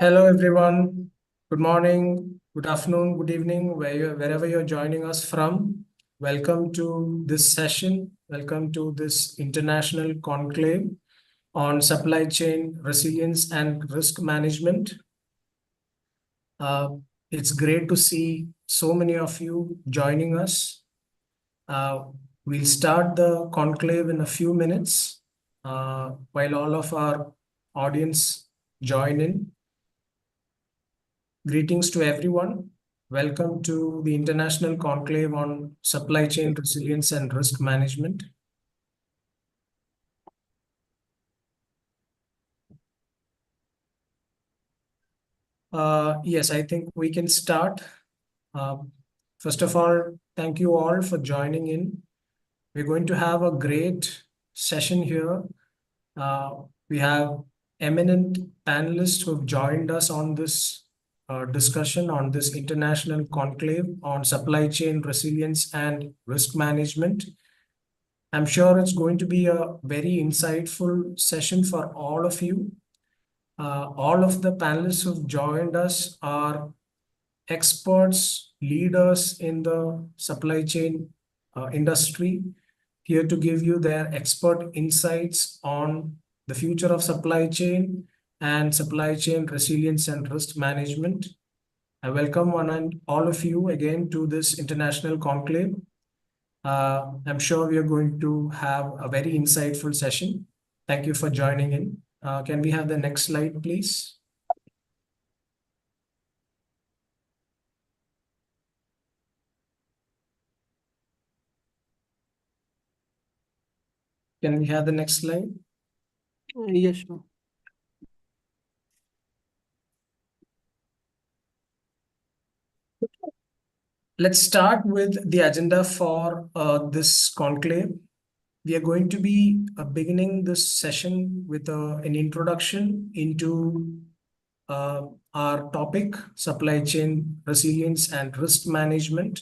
Hello, everyone. Good morning, good afternoon, good evening, wherever you're joining us from. Welcome to this session. Welcome to this international conclave on supply chain resilience and risk management. Uh, it's great to see so many of you joining us. Uh, we'll start the conclave in a few minutes while all of our audience join in. Greetings to everyone. Welcome to the International Conclave on Supply Chain Resilience and Risk Management. Yes, I think we can start. First of all, thank you all for joining in. We're going to have a great session here. We have eminent panelists who have joined us on this discussion on this international conclave on supply chain resilience and risk management. I'm sure it's going to be a very insightful session for all of you. All of the panelists who've joined us are experts, leaders in the supply chain industry, here to give you their expert insights on the future of supply chain and supply chain resilience and risk management. I welcome one and all of you again to this international conclave. I'm sure we are going to have a very insightful session. Thank you for joining in. Can we have the next slide, please? Can we have the next slide? Yes, sure. Let's start with the agenda for this conclave. We are going to be beginning this session with an introduction into our topic, supply chain resilience and risk management,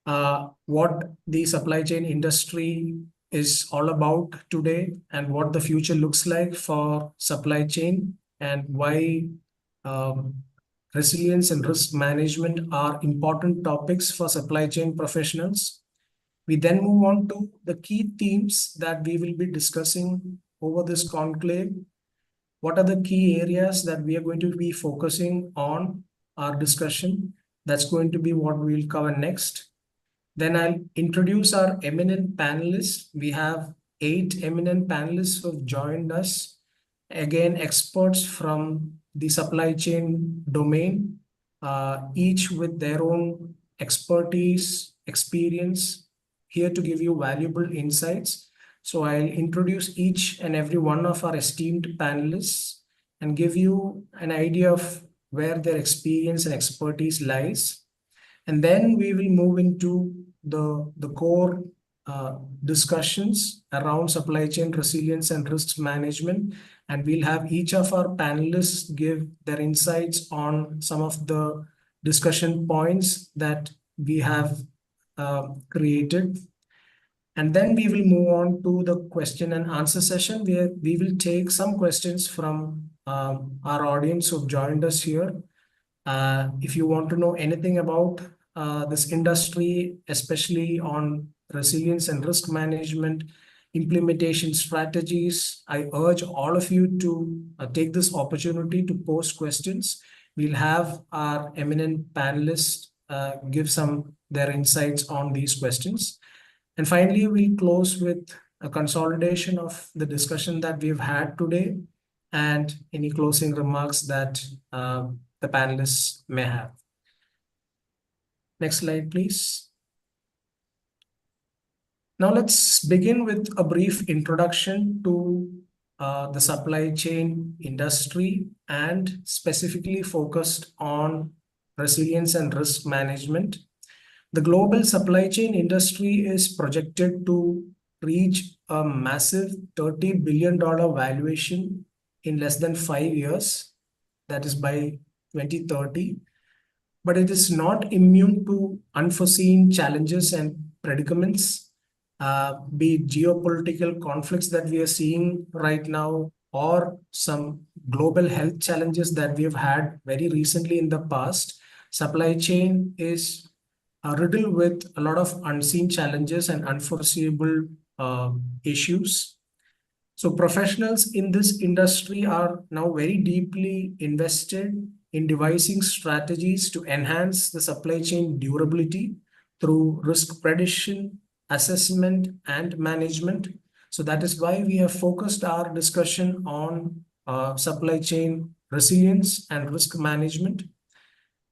what the supply chain industry is all about today and what the future looks like for supply chain and why resilience and risk management are important topics for supply chain professionals. We then move on to the key themes that we will be discussing over this conclave. What are the key areas that we are going to be focusing on our discussion? That's going to be what we will cover next. Then I'll introduce our eminent panelists. We have 8 eminent panelists who have joined us. Again, experts from the supply chain domain, each with their own expertise, experience, here to give you valuable insights. So I'll introduce each and every one of our esteemed panelists and give you an idea of where their experience and expertise lies. And then we will move into the core discussions around supply chain resilience and risk management. And we'll have each of our panelists give their insights on some of the discussion points that we have created. And then we will move on to the question and answer session where we will take some questions from our audience who've joined us here. If you want to know anything about this industry, especially on resilience and risk management, implementation strategies, I urge all of you to take this opportunity to post questions. We'll have our eminent panelists give their insights on these questions. And finally, we'll close with a consolidation of the discussion that we've had today and any closing remarks that the panelists may have. Next slide, please. Now let's begin with a brief introduction to the supply chain industry and specifically focused on resilience and risk management. The global supply chain industry is projected to reach a massive $30 billion valuation in less than 5 years, that is by 2030. But it is not immune to unforeseen challenges and predicaments, be it geopolitical conflicts that we are seeing right now, or some global health challenges that we have had very recently in the past, supply chain is riddled with a lot of unseen challenges and unforeseeable issues. So professionals in this industry are now very deeply invested in devising strategies to enhance the supply chain durability through risk prediction, assessment, and management. So that is why we have focused our discussion on supply chain resilience and risk management.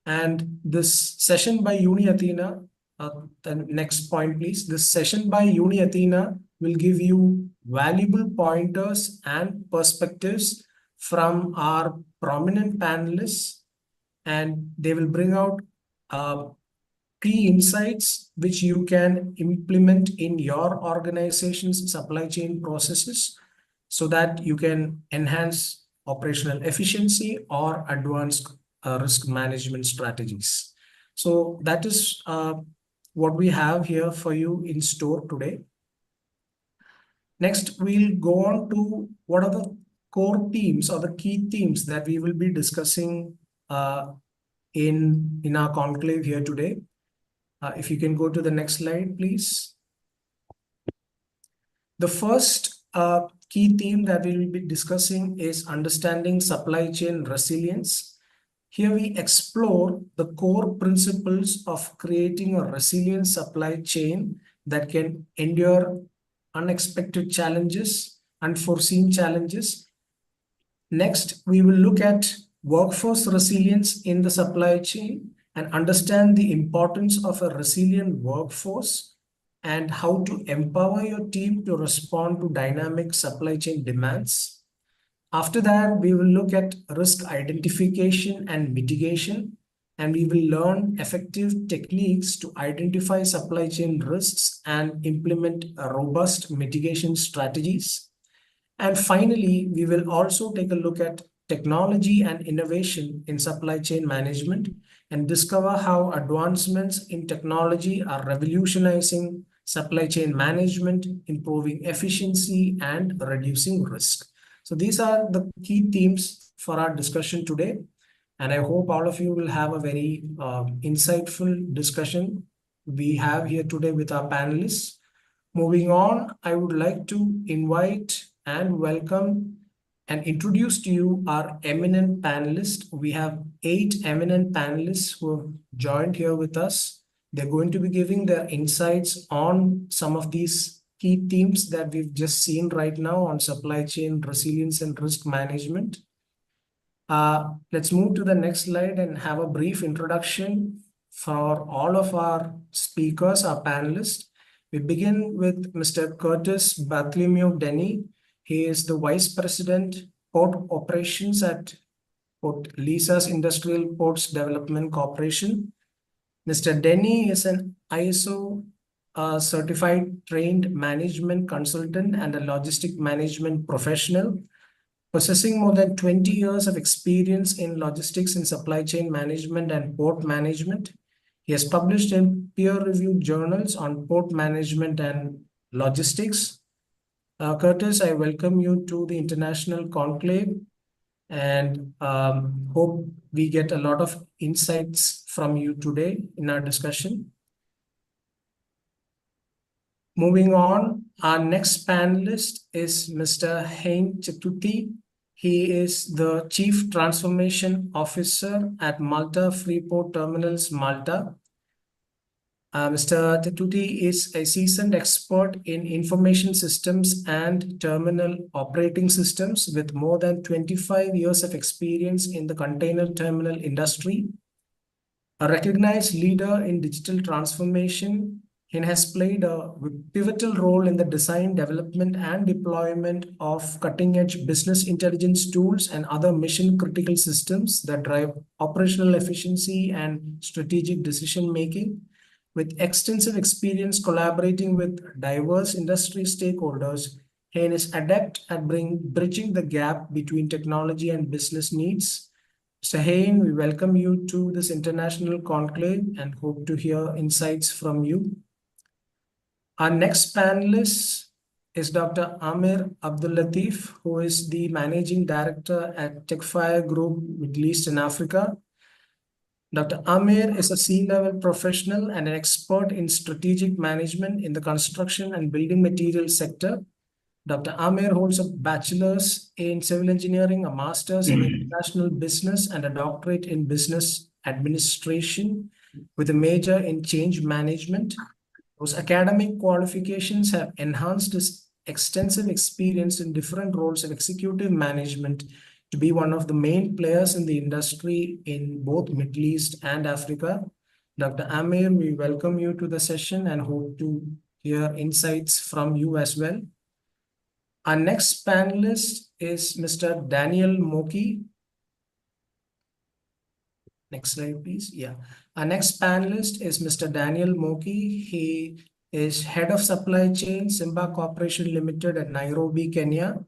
And this session by Uni Athena, the next point, please. This session by Uni Athena will give you valuable pointers and perspectives from our prominent panelists, and they will bring out key insights which you can implement in your organization's supply chain processes so that you can enhance operational efficiency or advanced risk management strategies. So that is what we have here for you in store today. Next, we'll go on to what are the core themes or the key themes that we will be discussing in our conclave here today. If you can go to the next slide, please. The first key theme that we will be discussing is understanding supply chain resilience. Here we explore the core principles of creating a resilient supply chain that can endure unexpected challenges, unforeseen challenges. Next, we will look at workforce resilience in the supply chain and understand the importance of a resilient workforce and how to empower your team to respond to dynamic supply chain demands. After that, we will look at risk identification and mitigation, and we will learn effective techniques to identify supply chain risks and implement robust mitigation strategies. And finally, we will also take a look at technology and innovation in supply chain management and discover how advancements in technology are revolutionizing supply chain management, improving efficiency, and reducing risk. So these are the key themes for our discussion today. And I hope all of you will have a very insightful discussion we have here today with our panelists. Moving on, I would like to invite and welcome and introduce to you our eminent panelists. We have 8 eminent panelists who have joined here with us. They're going to be giving their insights on some of these key themes that we've just seen right now on supply chain resilience and risk management. Let's move to the next slide and have a brief introduction for all of our speakers, our panelists. We begin with Mr. Curtis Bartholomew Denny. He is the Vice President, Port Operations at Port Lisa's Industrial Ports Development Corporation. Mr. Denny is an ISO certified trained management consultant and a logistic management professional, possessing more than 20 years of experience in logistics and supply chain management and port management. He has published in peer-reviewed journals on port management and logistics. Curtis, I welcome you to the International Conclave and hope we get a lot of insights from you today in our discussion. Moving on, our next panelist is Mr. Hein Chatuti. He is the Chief Transformation Officer at Malta Freeport Terminals, Malta. Mr. Chatuti is a seasoned expert in information systems and terminal operating systems with more than 25 years of experience in the container terminal industry. A recognized leader in digital transformation, he has played a pivotal role in the design, development, and deployment of cutting-edge business intelligence tools and other mission-critical systems that drive operational efficiency and strategic decision-making. With extensive experience collaborating with diverse industry stakeholders, Hein is adept at bridging the gap between technology and business needs. Mr. Hein, we welcome you to this international conclave and hope to hear insights from you. Our next panelist is Dr. Amir Abdul Latif, who is the Managing Director at Techfire Group, Middle East and Africa. Dr. Amir is a C-level professional and an expert in strategic management in the construction and building materials sector. Dr. Amir holds a bachelor's in civil engineering, a master's in international business, and a doctorate in business administration with a major in change management. Those academic qualifications have enhanced his extensive experience in different roles of executive management to be one of the main players in the industry in both Middle East and Africa. Dr. Amir, we welcome you to the session and hope to hear insights from you as well. Our next panelist is Mr. Daniel Moki. Next slide, please. Yeah. Our next panelist is Mr. Daniel Moki. He is Head of Supply Chain, Simba Corporation Limited at Nairobi, Kenya.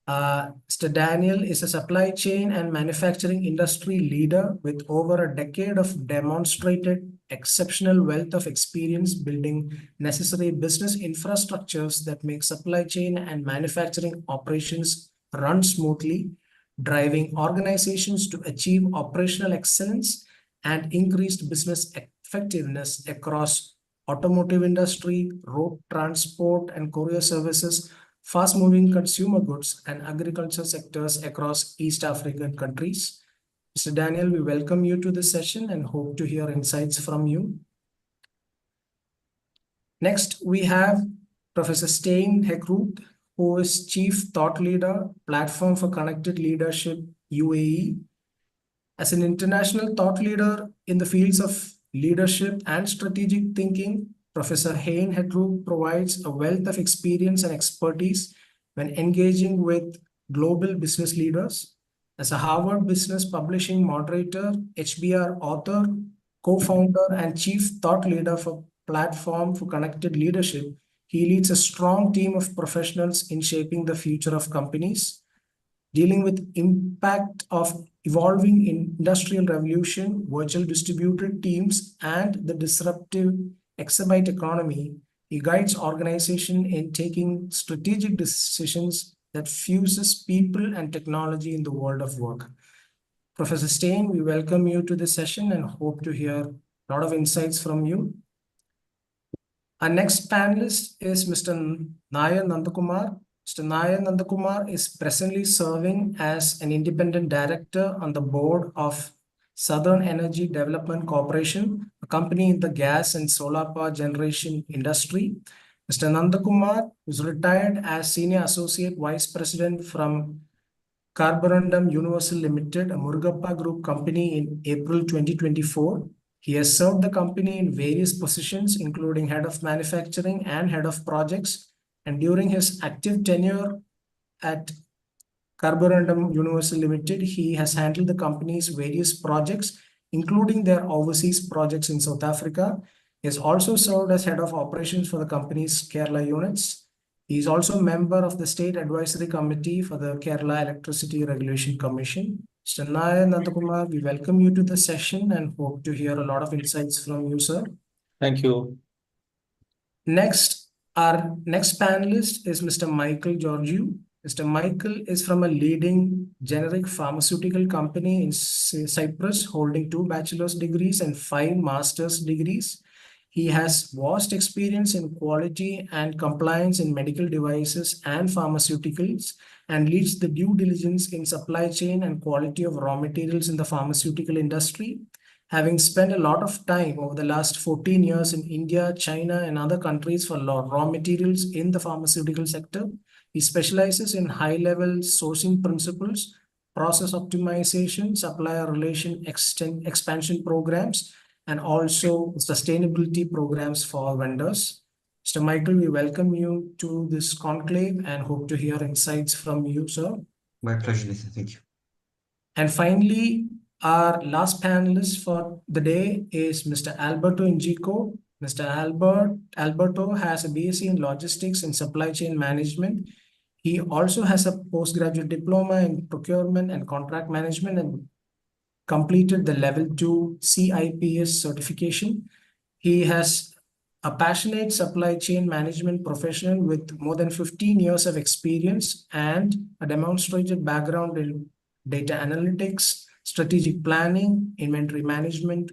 Mr. Daniel is a supply chain and manufacturing industry leader with over a decade of demonstrated exceptional wealth of experience building necessary business infrastructures that make supply chain and manufacturing operations run smoothly, driving organizations to achieve operational excellence and increased business effectiveness across automotive industry, road transport and courier services, fast-moving consumer goods and agriculture sectors across East African countries. Mr. Daniel, we welcome you to this session and hope to hear insights from you. Next, we have Professor Stein Hekroot, who is Chief Thought Leader, Platform for Connected Leadership, UAE. As an international thought leader in the fields of leadership and strategic thinking, Professor Hein Hedru provides a wealth of experience and expertise when engaging with global business leaders. As a Harvard Business Publishing moderator, HBR author, co-founder, and chief thought leader for Platform for Connected Leadership, he leads a strong team of professionals in shaping the future of companies, dealing with impact of evolving industrial revolution, virtual distributed teams, and the disruptive exabyte economy. He guides organization in taking strategic decisions that fuses people and technology in the world of work. Professor Stein, we welcome you to this session and hope to hear a lot of insights from you. Our next panelist is Mr. Nayar Nandakumar. Mr. Nayar Nandakumar is presently serving as an independent director on the board of Southern Energy Development Corporation, a company in the gas and solar power generation industry. Mr. Nandakumar was retired as Senior Associate Vice President from Carborundum Universal Limited, a Murugappa Group company, in April 2024. He has served the company in various positions, including Head of Manufacturing and Head of Projects. And during his active tenure at Carborundum Universal Limited, he has handled the company's various projects, including their overseas projects in South Africa. He has also served as Head of Operations for the company's Kerala units. He is also a member of the State Advisory Committee for the Kerala Electricity Regulation Commission. Mr. Nayar Nandakumar, we welcome you to the session and hope to hear a lot of insights from you, sir. Thank you. Next, our next panelist is Mr. Michael Georgiou. Mr. Michael is from a leading generic pharmaceutical company in Cyprus, holding 2 bachelor's degrees and 5 master's degrees. He has vast experience in quality and compliance in medical devices and pharmaceuticals and leads the due diligence in supply chain and quality of raw materials in the pharmaceutical industry. Having spent a lot of time over the last 14 years in India, China, and other countries for raw materials in the pharmaceutical sector, he specializes in high-level sourcing principles, process optimization, supplier relation expansion programs, and also sustainability programs for vendors. Mr. Michael, we welcome you to this conclave and hope to hear insights from you, sir. My pleasure, Nathan. Thank you. And finally, our last panelist for the day is Mr. Alberto Ingico. Mr. Alberto has a BSc in Logistics and Supply Chain Management. He also has a postgraduate diploma in Procurement and Contract Management and completed the Level 2 CIPS certification. He has a passionate supply chain management professional with more than 15 years of experience and a demonstrated background in data analytics, strategic planning, inventory management,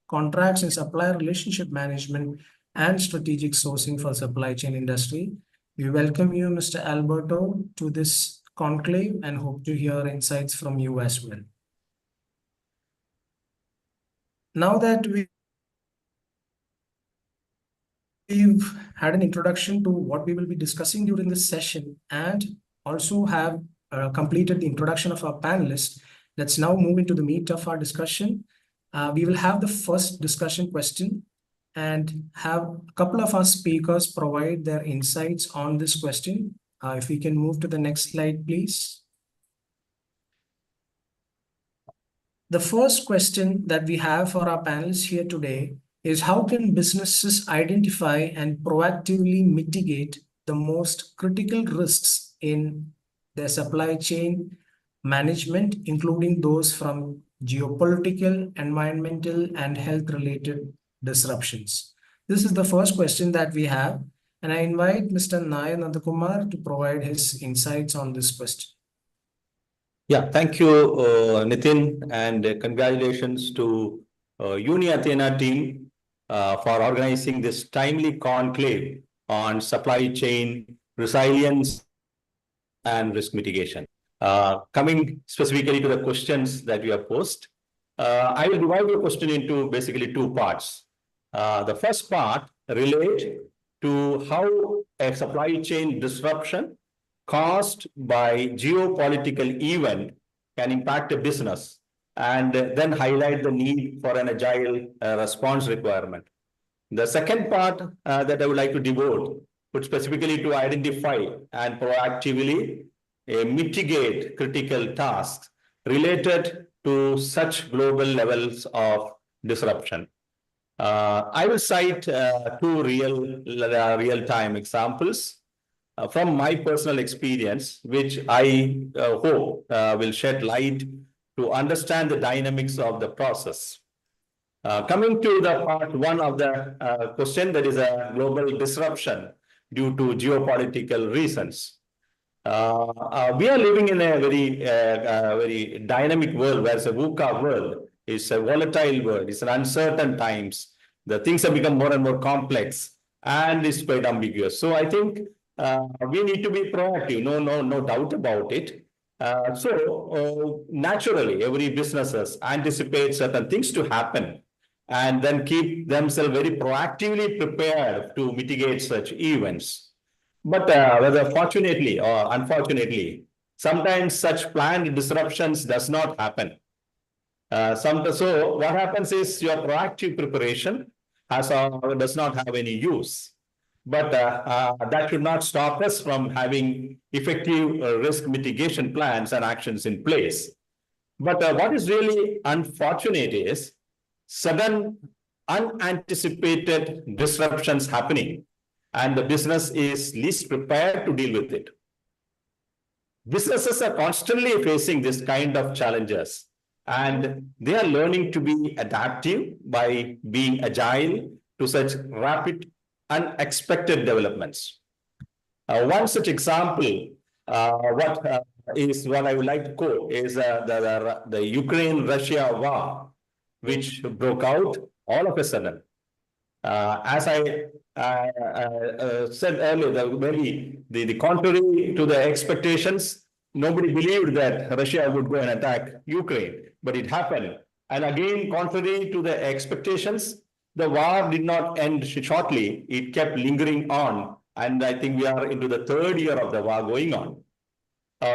contracts and supplier relationship management, and strategic sourcing for supply chain industry. We welcome you, Mr. Alberto, to this conclave and hope to hear insights from you as well. Now that we've had an introduction to what we will be discussing during this session and also have completed the introduction of our panelists, let's now move into the meat of our discussion. We will have the first discussion question and have a couple of our speakers provide their insights on this question. If we can move to the next slide, please. The first question that we have for our panelists here today is how can businesses identify and proactively mitigate the most critical risks in their supply chain management, including those from geopolitical, environmental, and health-related disruptions? This is the first question that we have, and I invite Mr. Nayan Nandakumar to provide his insights on this question. Yeah, thank you, Nitin, and congratulations to Uni Athena team for organizing this timely conclave on supply chain resilience and risk mitigation. Coming specifically to the questions that you have posed, I will divide your question into basically two parts. The first part relate to how a supply chain disruption caused by geopolitical event can impact a business, and then highlight the need for an agile response requirement. The second part that I would like to devote would specifically to identify and proactively mitigate critical tasks related to such global levels of disruption. I will cite two real-time examples from my personal experience, which I hope will shed light to understand the dynamics of the process. Coming to the part one of the question, that is a global disruption due to geopolitical reasons. We are living in a very dynamic world, where it's a VUCA world. It's a volatile world. It's an uncertain times. The things have become more and more complex, and it's quite ambiguous. So I think we need to be proactive. No doubt about it. Naturally, every businesses anticipate certain things to happen, and then keep themselves very proactively prepared to mitigate such events. But whether fortunately or unfortunately, sometimes such planned disruptions does not happen. So what happens is your proactive preparation does not have any use. But that should not stop us from having effective risk mitigation plans and actions in place. But what is really unfortunate is sudden unanticipated disruptions happening, and the business is least prepared to deal with it. Businesses are constantly facing this kind of challenges, and they are learning to be adaptive by being agile to such rapid, unexpected developments. One such example, what I would like to quote is the Ukraine-Russia war, which broke out all of a sudden. As I said earlier, the contrary to the expectations, nobody believed that Russia would go and attack Ukraine, but it happened. And again, contrary to the expectations, the war did not end shortly. It kept lingering on, and I think we are into the third year of the war going on.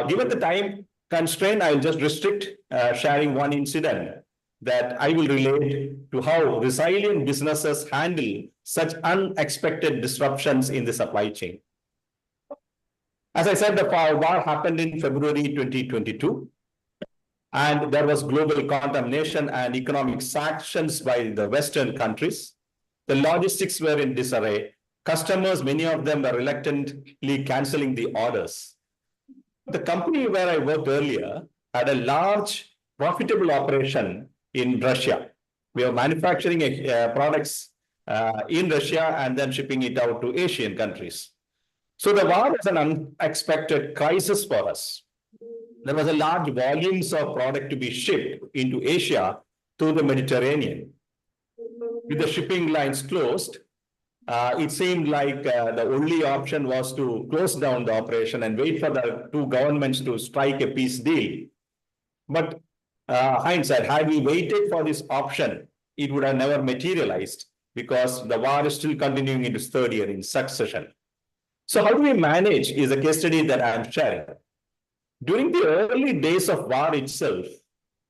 Given the time constraint, I'll just restrict sharing one incident that I will relate to how resilient businesses handle such unexpected disruptions in the supply chain. As I said, the war happened in February 2022, and there was global condemnation and economic sanctions by the Western countries. The logistics were in disarray. Customers, many of them, were reluctantly canceling the orders. The company where I worked earlier had a large, profitable operation in Russia. We are manufacturing products in Russia and then shipping it out to Asian countries. So the war was an unexpected crisis for us. There was a large volumes of product to be shipped into Asia through the Mediterranean. With the shipping lines closed, it seemed like the only option was to close down the operation and wait for the two governments to strike a peace deal. But hindsight, had we waited for this option, it would have never materialized because the war is still continuing in its third year in succession. So how do we manage is a case study that I'm sharing. During the early days of war itself,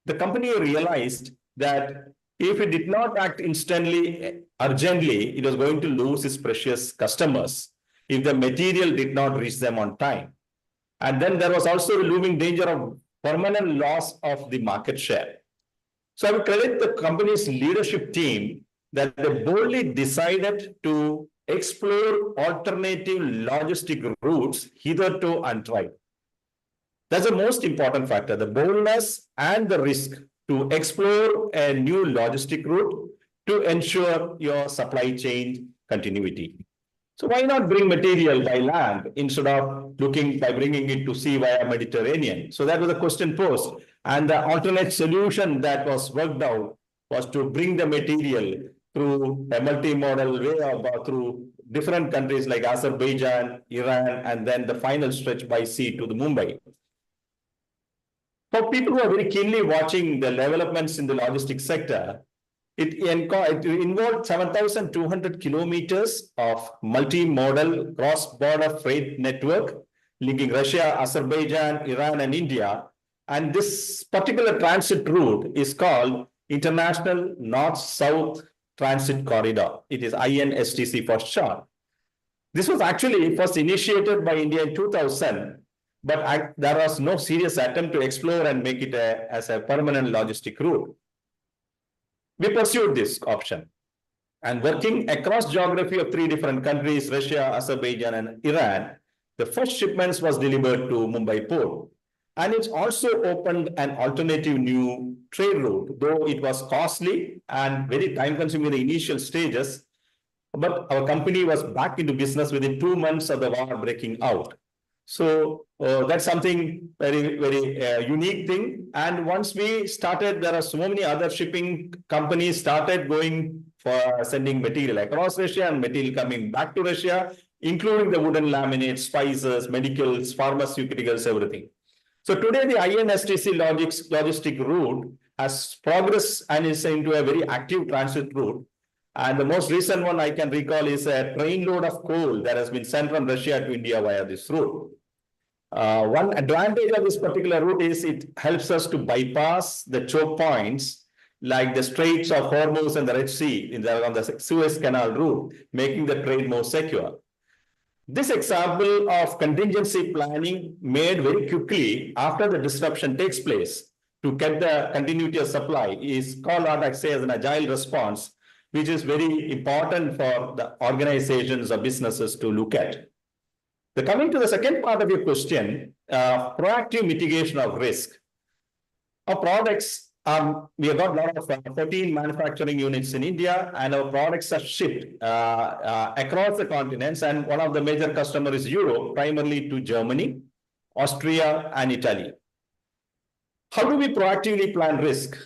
the company realized that if it did not act instantly, urgently, it was going to lose its precious customers if the material did not reach them on time. And then there was also a looming danger of permanent loss of the market share. So I would credit the company's leadership team that they boldly decided to explore alternative logistic routes hitherto untried. That's the most important factor, the boldness and the risk to explore a new logistic route to ensure your supply chain continuity. So why not bring material by land instead of looking by bringing it to sea via Mediterranean? So that was the question posed. And the alternate solution that was worked out was to bring the material through a multimodal way or through different countries like Azerbaijan, Iran, and then the final stretch by sea to the Mumbai. For people who are very keenly watching the developments in the logistics sector, it involved 7,200 kilometers of multimodal cross-border freight network linking Russia, Azerbaijan, Iran, and India. And this particular transit route is called International North-South Transit Corridor. It is INSTC for short. This was actually first initiated by India in 2000, but there was no serious attempt to explore and make it as a permanent logistic route. We pursued this option and working across geography of 3 different countries, Russia, Azerbaijan, and Iran, the first shipments was delivered to Mumbai port. And it's also opened an alternative new trade route, though it was costly and very time consuming in the initial stages. But our company was back into business within 2 months of the war breaking out. So that's something very, very unique thing. And once we started, there are so many other shipping companies started going for sending material across Russia and material coming back to Russia, including the wooden laminates, spices, medicals, pharmaceuticals, everything. So today the INSTC logistic route has progressed and is into a very active transit route. And the most recent one I can recall is a trainload of coal that has been sent from Russia to India via this route. One advantage of this particular route is it helps us to bypass the choke points like the Straits of Hormuz and the Red Sea on the Suez Canal route, making the trade more secure. This example of contingency planning made very quickly after the disruption takes place to get the continuity of supply is called out, I say, as an agile response, which is very important for the organizations or businesses to look at. Coming to the second part of your question, proactive mitigation of risk. Our products, we have got a lot of 14 manufacturing units in India, and our products are shipped across the continents. And one of the major customers is Europe, primarily to Germany, Austria, and Italy. How do we proactively plan risk?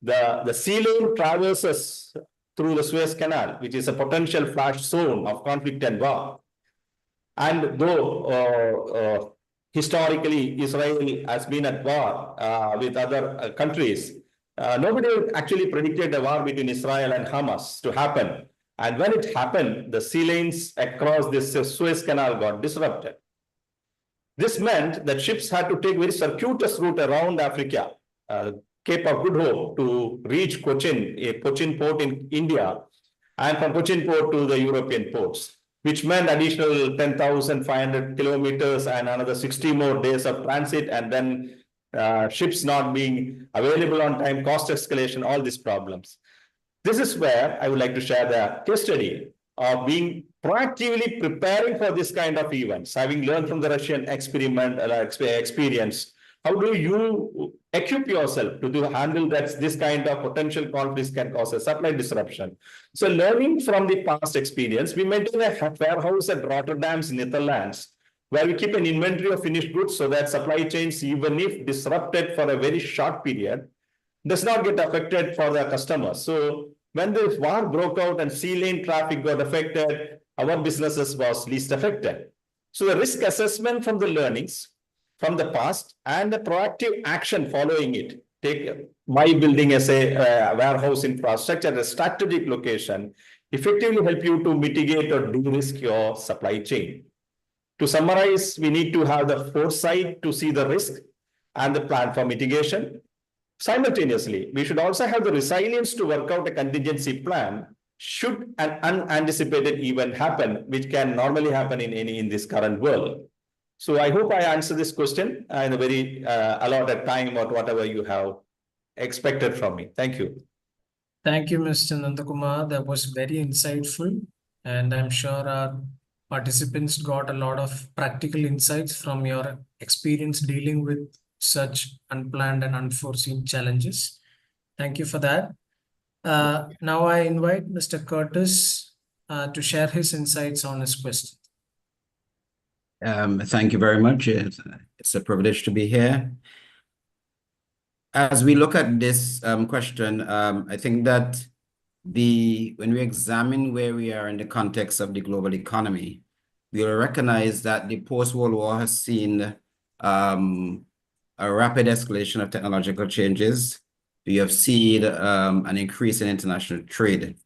The sea lane traverses through the Suez Canal, which is a potential flash zone of conflict and war. And though historically Israel has been at war with other countries, nobody actually predicted a war between Israel and Hamas to happen. And when it happened, the sea lanes across this Suez Canal got disrupted. This meant that ships had to take very circuitous route around Africa, Cape of Good Hope, to reach Cochin, a Cochin port in India, and from Cochin port to the European ports, which meant additional 10,500 kilometers and another 60 more days of transit, and then ships not being available on time, cost escalation, all these problems. This is where I would like to share the case study of being proactively preparing for this kind of events, having learned from the Russian experience How do you equip yourself to handle that this kind of potential conflicts can cause a supply disruption? So learning from the past experience, we maintain a warehouse at Rotterdam's Netherlands, where we keep an inventory of finished goods so that supply chains, even if disrupted for a very short period, does not get affected for the customers. So when the war broke out and sea lane traffic got affected, our businesses was least affected. So the risk assessment from the learnings from the past and the proactive action following it. Take my building as a warehouse infrastructure, a strategic location, effectively help you to mitigate or de-risk your supply chain. To summarize, we need to have the foresight to see the risk and the plan for mitigation. Simultaneously, we should also have the resilience to work out a contingency plan should an unanticipated event happen, which can normally happen in this current world. So I hope I answered this question in a very allotted time or whatever you have expected from me. Thank you. Thank you, Mr. Nandakumar. That was very insightful, and I'm sure our participants got a lot of practical insights from your experience dealing with such unplanned and unforeseen challenges. Thank you for that. Now I invite Mr. Curtis to share his insights on his question. Thank you very much. It's a privilege to be here. As we look at this question, I think that when we examine where we are in the context of the global economy, we will recognize that the post-World War has seen a rapid escalation of technological changes. We have seen an increase in international trade.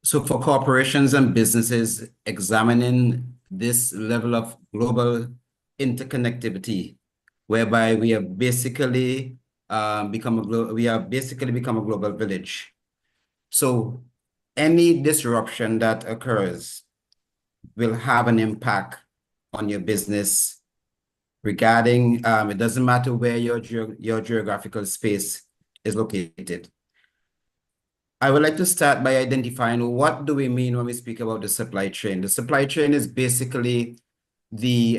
So for corporations and businesses examining this level of global interconnectivity, whereby we have basically become a global village. So any disruption that occurs will have an impact on your business regarding, it doesn't matter where your geographical space is located. I would like to start by identifying what do we mean when we speak about the supply chain. The supply chain is basically the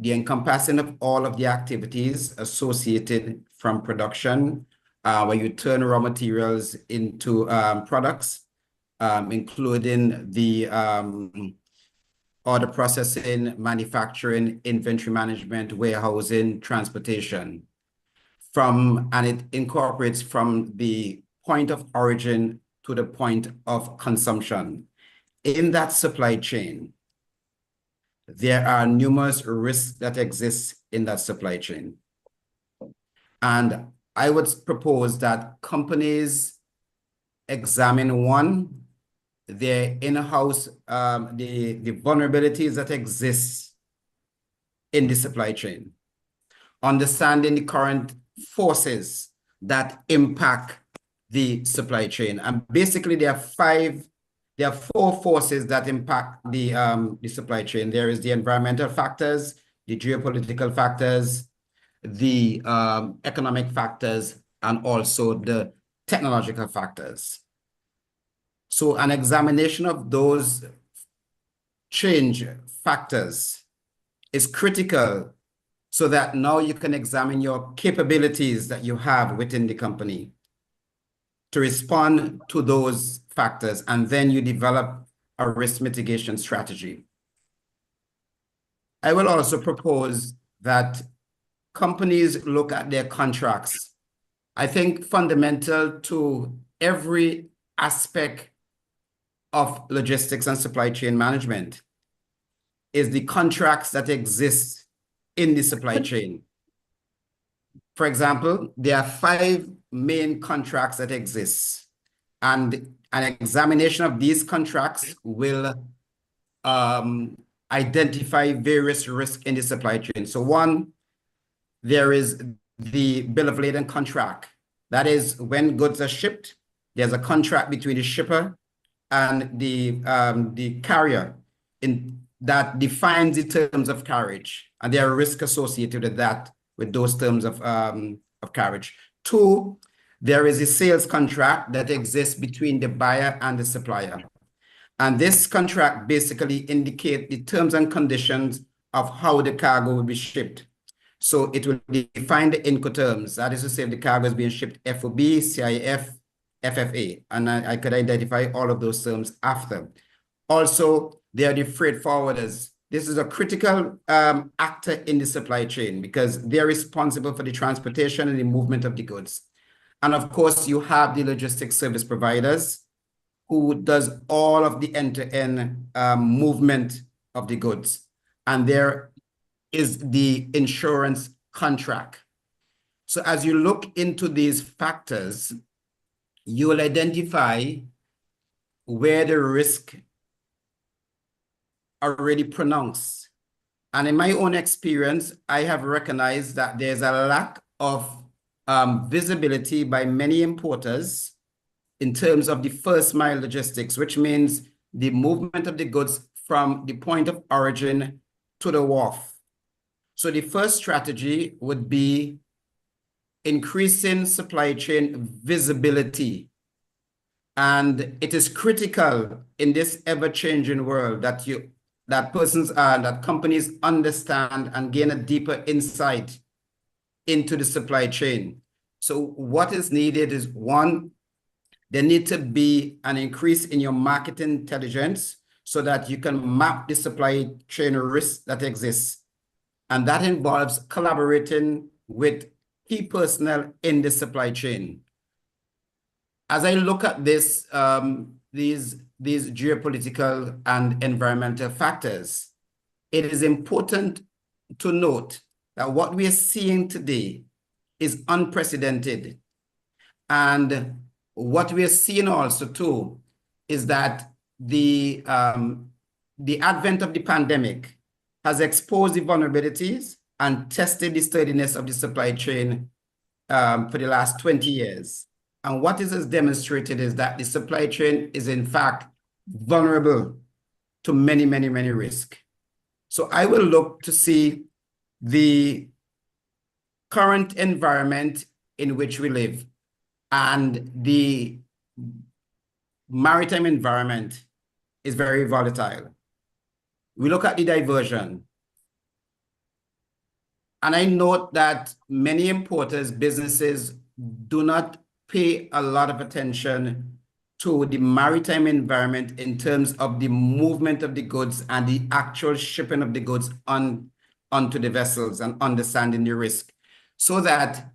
encompassing of all of the activities associated from production, where you turn raw materials into products, including the order processing, manufacturing, inventory management, warehousing, transportation. And it incorporates from the point of origin to the point of consumption. In that supply chain, there are numerous risks that exist in that supply chain. And I would propose that companies examine their in-house, the vulnerabilities that exist in the supply chain, understanding the current forces that impact the supply chain. And basically there are four forces that impact the supply chain. There is the environmental factors, the geopolitical factors, the economic factors, and also the technological factors. So an examination of those change factors is critical so that now you can examine your capabilities that you have within the company to respond to those factors, and then you develop a risk mitigation strategy. I will also propose that companies look at their contracts. I think fundamental to every aspect of logistics and supply chain management is the contracts that exist in the supply chain. For example, there are 5 main contracts that exist, and an examination of these contracts will identify various risks in the supply chain. So one, there is the bill of lading contract. That is when goods are shipped, there's a contract between the shipper and the carrier that defines the terms of carriage, and there are risks associated with that, with those terms of carriage. 2, there is a sales contract that exists between the buyer and the supplier. And this contract basically indicates the terms and conditions of how the cargo will be shipped. So it will define the Incoterms. That is to say, if the cargo is being shipped FOB, CIF, FFA, and I could identify all of those terms after. Also, they are the freight forwarders. This is a critical actor in the supply chain because they're responsible for the transportation and the movement of the goods. And of course, you have the logistics service providers who does all of the end-to-end movement of the goods. And there is the insurance contract. So as you look into these factors, you will identify where the risk are already pronounced. And in my own experience, I have recognized that there's a lack of visibility by many importers in terms of the first mile logistics, which means the movement of the goods from the point of origin to the wharf. So the first strategy would be increasing supply chain visibility. And it is critical in this ever-changing world that that companies understand and gain a deeper insight into the supply chain. So what is needed is, one, there needs to be an increase in your market intelligence so that you can map the supply chain risks that exists. And that involves collaborating with key personnel in the supply chain. As I look at this, these geopolitical and environmental factors, it is important to note that what we are seeing today is unprecedented. And what we are seeing also too is that the advent of the pandemic has exposed the vulnerabilities and tested the sturdiness of the supply chain for the last 20 years. And what this has demonstrated is that the supply chain is in fact vulnerable to many, many, many risks. So I will look to see the current environment in which we live and the maritime environment is very volatile. We look at the diversion. And I note that many importers, businesses do not pay a lot of attention to the maritime environment in terms of the movement of the goods and the actual shipping of the goods onto the vessels and understanding the risk. So that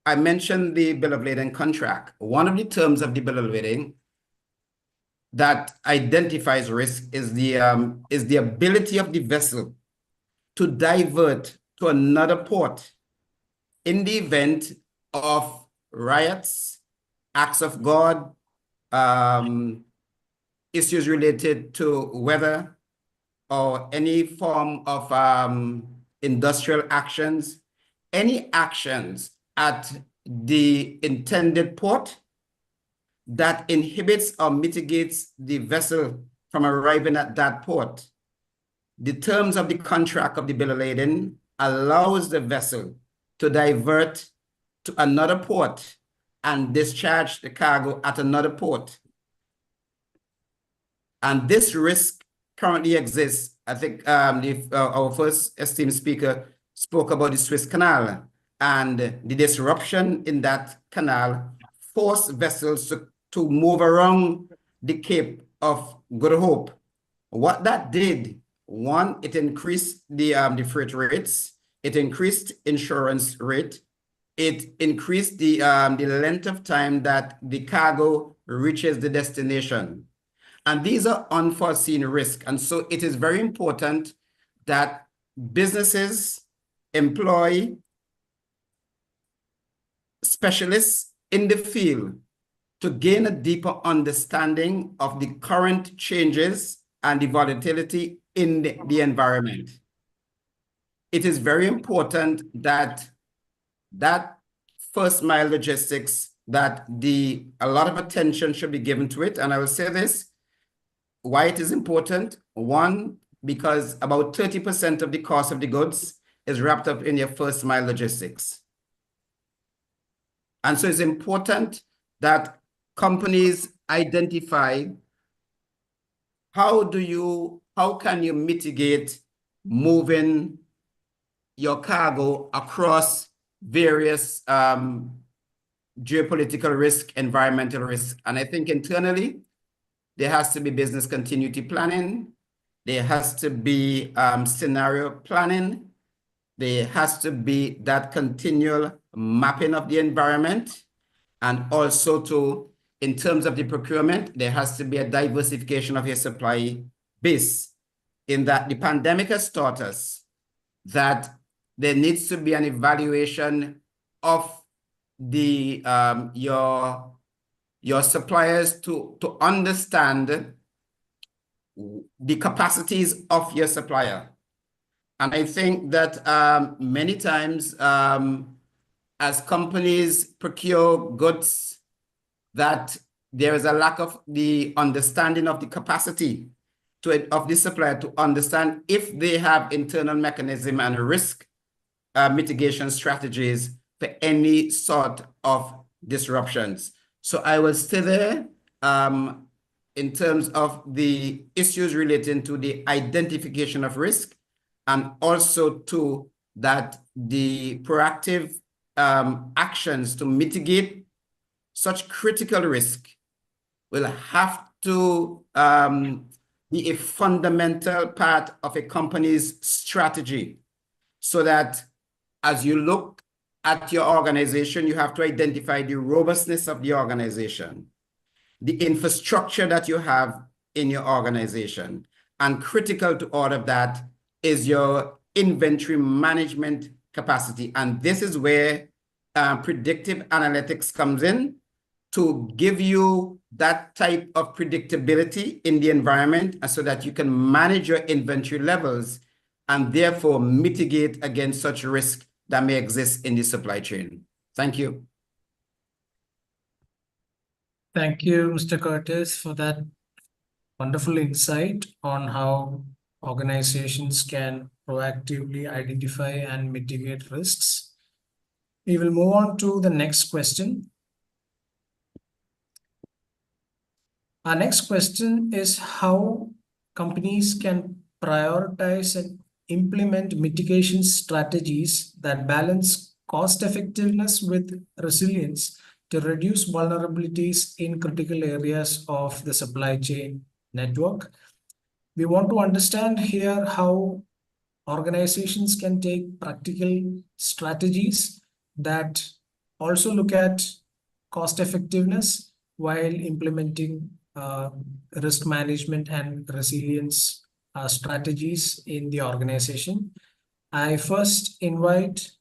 I mentioned the bill of lading contract. One of the terms of the bill of lading that identifies risk is the ability of the vessel to divert to another port in the event of riots, acts of God, issues related to weather, or any form of industrial actions, any actions at the intended port that inhibits or mitigates the vessel from arriving at that port. The terms of the contract of the bill of lading allows the vessel to divert to another port and discharge the cargo at another port. And this risk currently exists. I think our first esteemed speaker spoke about the Suez Canal, and the disruption in that canal forced vessels to move around the Cape of Good Hope. What that did, one, it increased the freight rates, it increased insurance rate, it increased the length of time that the cargo reaches the destination. And these are unforeseen risks. And so it is very important that businesses employ specialists in the field to gain a deeper understanding of the current changes and the volatility in the environment. It is very important that first mile logistics, that a lot of attention should be given to it. And I will say this, why it is important. One, because about 30% of the cost of the goods is wrapped up in your first mile logistics. And so it's important that companies identify how do you how can you mitigate moving your cargo across various geopolitical risk, environmental risk? And I think internally, there has to be business continuity planning. There has to be scenario planning. There has to be that continual mapping of the environment. And also in terms of the procurement, there has to be a diversification of your supply base. In that the pandemic has taught us that there needs to be an evaluation of the your suppliers to understand the capacities of your supplier. And I think that many times as companies procure goods, that there is a lack of the understanding of the capacity of the supplier to understand if they have internal mechanism and risk mitigation strategies for any sort of disruptions. So I will stay there in terms of the issues relating to the identification of risk, and also to that the proactive actions to mitigate such critical risk will have to be a fundamental part of a company's strategy, so that as you look at your organization, you have to identify the robustness of the organization, the infrastructure that you have in your organization. And critical to all of that is your inventory management capacity. And this is where predictive analytics comes in, to give you that type of predictability in the environment, so that you can manage your inventory levels and therefore mitigate against such risk that may exist in the supply chain. Thank you. Thank you, Mr. Curtis, for that wonderful insight on how organizations can proactively identify and mitigate risks. We will move on to the next question. Our next question is how companies can prioritize and implement mitigation strategies that balance cost effectiveness with resilience to reduce vulnerabilities in critical areas of the supply chain network. We want to understand here how organizations can take practical strategies that also look at cost effectiveness while implementing risk management and resilience strategies in the organization. I first invite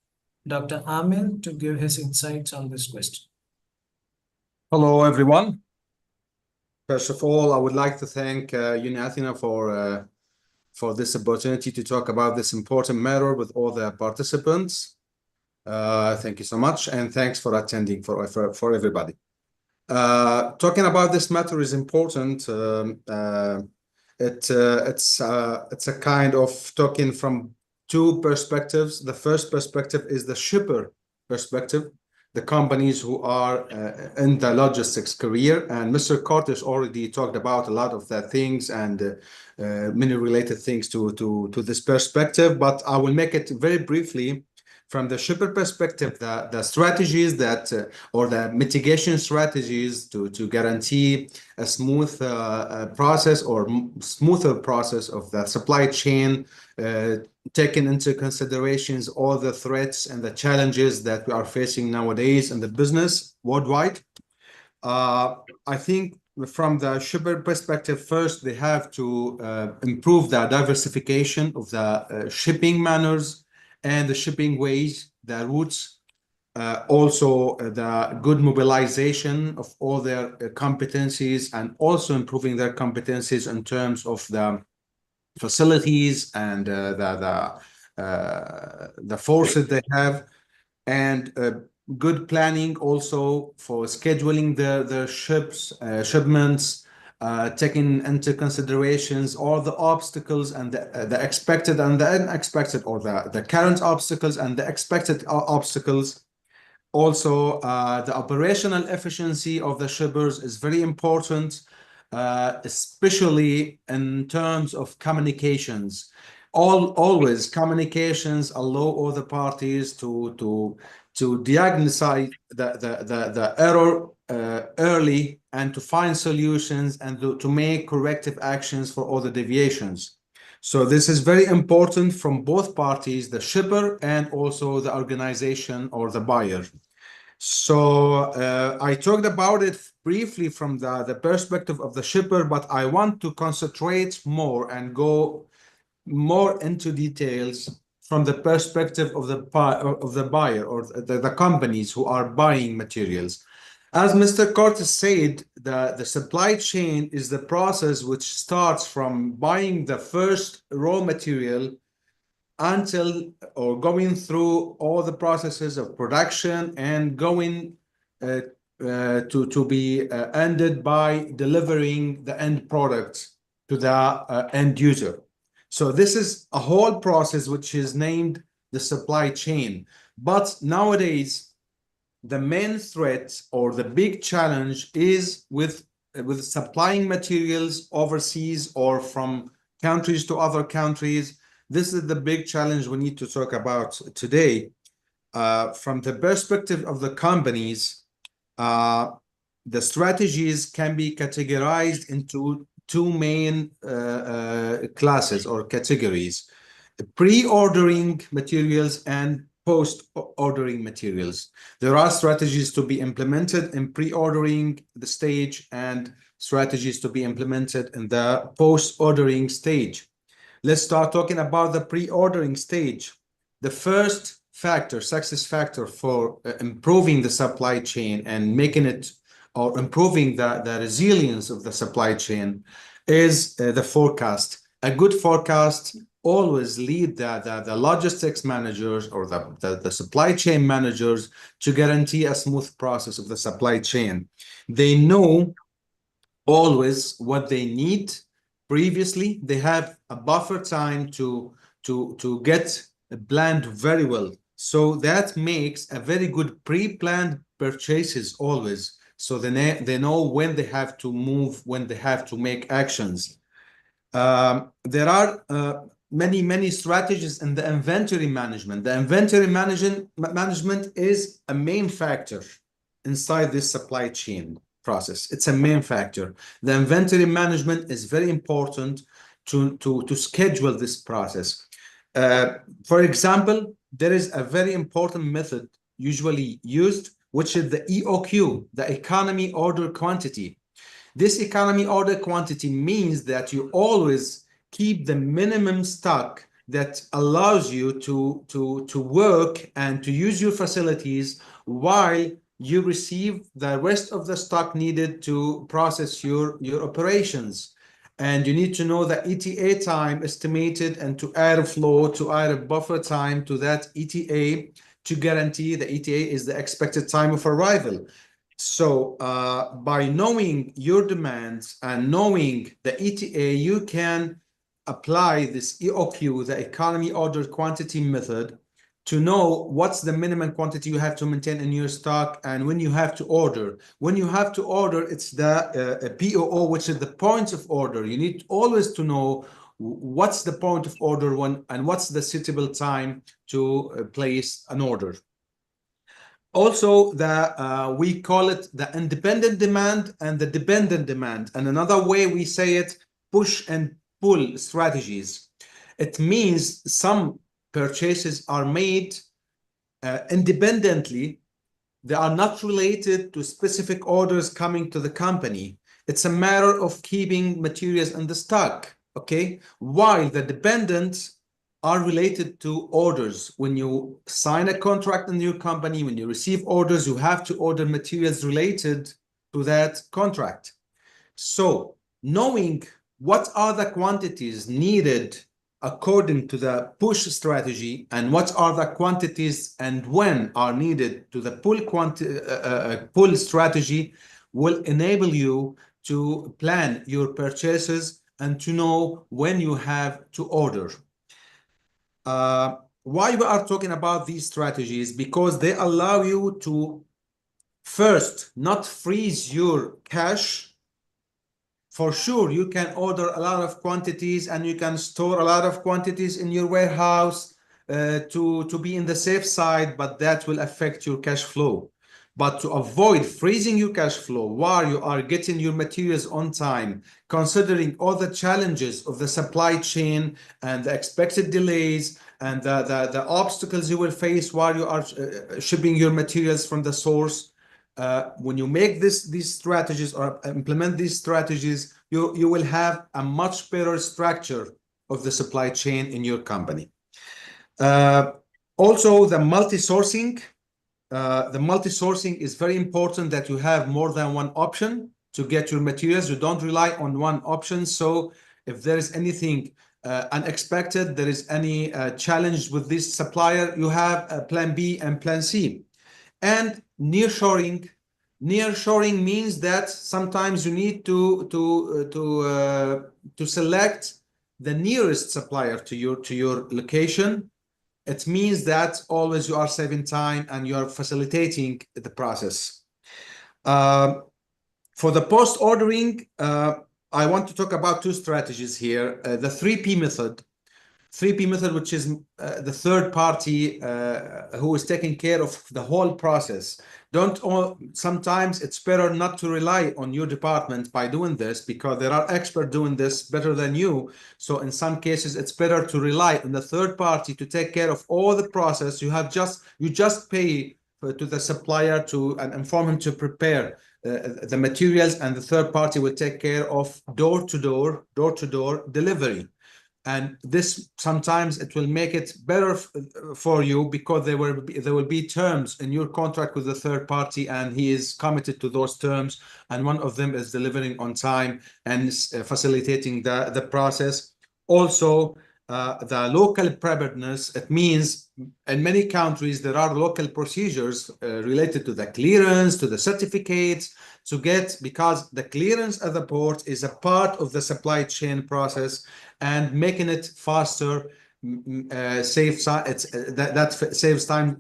Dr. Amir to give his insights on this question. Hello, everyone. First of all, I would like to thank UniAthena for this opportunity to talk about this important matter with all the participants. Thank you so much, and thanks for attending for everybody. Talking about this matter is important. It's a kind of talking from two perspectives. The first perspective is the shipper perspective, the companies who are in the logistics career, and Mr. Curtis already talked about a lot of the things and many related things to this perspective, but I will make it very briefly. From the shipper perspective, the strategies that or the mitigation strategies to guarantee a smooth process or smoother process of the supply chain, taking into considerations all the threats and the challenges that we are facing nowadays in the business worldwide. I think from the shipper perspective, first they have to improve the diversification of the shipping manners and the shipping ways, the routes, also the good mobilization of all their competencies, and also improving their competencies in terms of the facilities and the forces they have, and good planning also for scheduling the shipments, taking into considerations all the obstacles and the expected and the unexpected, or the current obstacles and the expected obstacles. Also, the operational efficiency of the shippers is very important. especially in terms of communications. Always communications allow all the parties to diagnose the error early and to find solutions and to make corrective actions for all the deviations. So this is very important from both parties, the shipper and also the organization or the buyer. So I talked about it briefly from the perspective of the shipper, but I want to concentrate more and go more into details from the perspective of the buyer or the companies who are buying materials. As Mr. Cortes said, the supply chain is the process which starts from buying the first raw material until or going through all the processes of production and going to be ended by delivering the end product to the end user. So this is a whole process which is named the supply chain. But nowadays, the main threat or the big challenge is with supplying materials overseas or from countries to other countries. This is the big challenge we need to talk about today. From the perspective of the companies, the strategies can be categorized into two main classes or categories: pre-ordering materials and post-ordering materials. There are strategies to be implemented in pre-ordering the stage and strategies to be implemented in the post-ordering stage. Let's start talking about the pre-ordering stage. The first factor, success factor for improving the supply chain and making it or improving the resilience of the supply chain is the forecast. A good forecast always lead the logistics managers or the supply chain managers to guarantee a smooth process of the supply chain. They know always what they need. Previously, they have a buffer time to get planned very well. So that makes a very good pre-planned purchases always. So they know when they have to move, when they have to make actions. There are many strategies in the inventory management. The inventory management is a main factor inside this supply chain process. It's a main factor. The inventory management is very important to schedule this process. For example, there is a very important method usually used, which is the EOQ, the economy order quantity. This economy order quantity means that you always keep the minimum stock that allows you to work and to use your facilities while you receive the rest of the stock needed to process your operations. And you need to know the ETA time estimated and to add a flow, to add a buffer time to that ETA to guarantee the ETA is the expected time of arrival. So by knowing your demands and knowing the ETA, you can apply this EOQ, the economy order quantity method, to know what's the minimum quantity you have to maintain in your stock and when you have to order. When you have to order, it's the POO, which is the point of order. You need always to know what's the point of order and what's the suitable time to place an order. Also, we call it the independent demand and the dependent demand. And another way we say it, push and pull strategies. It means some purchases are made independently. They are not related to specific orders coming to the company. It's a matter of keeping materials in the stock, okay? While the dependent are related to orders. When you sign a contract in your company, when you receive orders, you have to order materials related to that contract. So knowing what are the quantities needed according to the push strategy and what are the quantities and when are needed to the pull strategy will enable you to plan your purchases and to know when you have to order. Why we are talking about these strategies? Because they allow you to first not freeze your cash For sure, you can order a lot of quantities and you can store a lot of quantities in your warehouse to be in the safe side, but that will affect your cash flow. But to avoid freezing your cash flow while you are getting your materials on time, considering all the challenges of the supply chain and the expected delays and the obstacles you will face while you are shipping your materials from the source, when you make these strategies or implement these strategies, you will have a much better structure of the supply chain in your company. Also, the multi-sourcing. The multi-sourcing is very important, that you have more than one option to get your materials. You don't rely on one option. So if there is anything unexpected, there is any challenge with this supplier, you have a plan B and plan C. And nearshoring. Nearshoring means that sometimes you need to select the nearest supplier to your location. It means that always you are saving time and you are facilitating the process. For the post-ordering, I want to talk about two strategies here. The 3P method. 3P method, which is the third party who is taking care of the whole process. Sometimes it's better not to rely on your department by doing this, because there are experts doing this better than you. So in some cases, it's better to rely on the third party to take care of all the process. You just pay to the supplier and inform him to prepare the materials, and the third party will take care of door-to-door delivery. And this sometimes it will make it better for you, because there will be terms in your contract with the third party, and he is committed to those terms. And one of them is delivering on time and facilitating the process. Also, the local preparedness. It means in many countries there are local procedures related to the clearance, to the certificates to get, because the clearance at the port is a part of the supply chain process, and making it faster saves time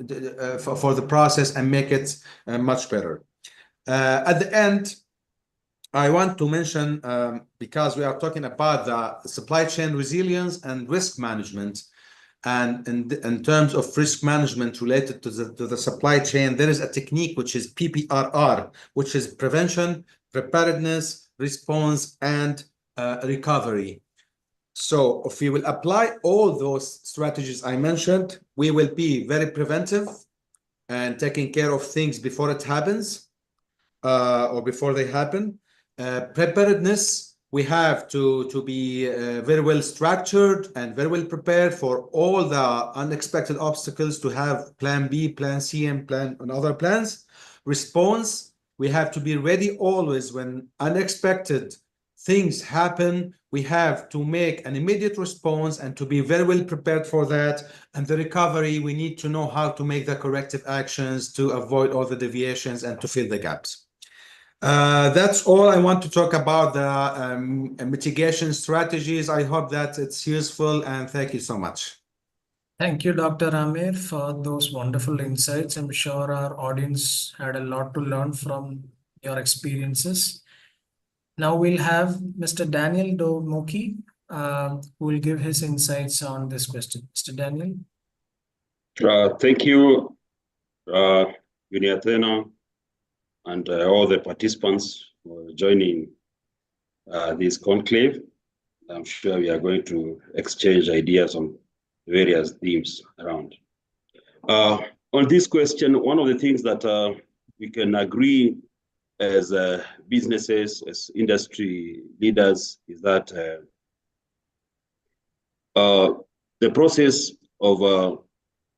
for the process and make it much better. At the end, I want to mention, because we are talking about the supply chain resilience and risk management, and in terms of risk management related to the supply chain, there is a technique which is PPRR, which is prevention, preparedness, response, and recovery. So if we will apply all those strategies I mentioned, we will be very preventive and taking care of things before it happens or before they happen. Preparedness, we have to be very well structured and very well prepared for all the unexpected obstacles, to have plan B, plan C, and other plans. Response, we have to be ready always when unexpected things happen. We have to make an immediate response and to be very well prepared for that. And the recovery, we need to know how to make the corrective actions to avoid all the deviations and to fill the gaps. That's all I want to talk about the mitigation strategies. I hope that it's useful, and thank you so much. Thank you, Dr. Amir, for those wonderful insights. I'm sure our audience had a lot to learn from your experiences. Now we'll have Mr. Daniel Domoki, who will give his insights on this question. Mr. Daniel. Thank you, Athena, and all the participants for joining this conclave. I'm sure we are going to exchange ideas on various themes around. On this question, one of the things that we can agree as businesses, as industry leaders, is that the process of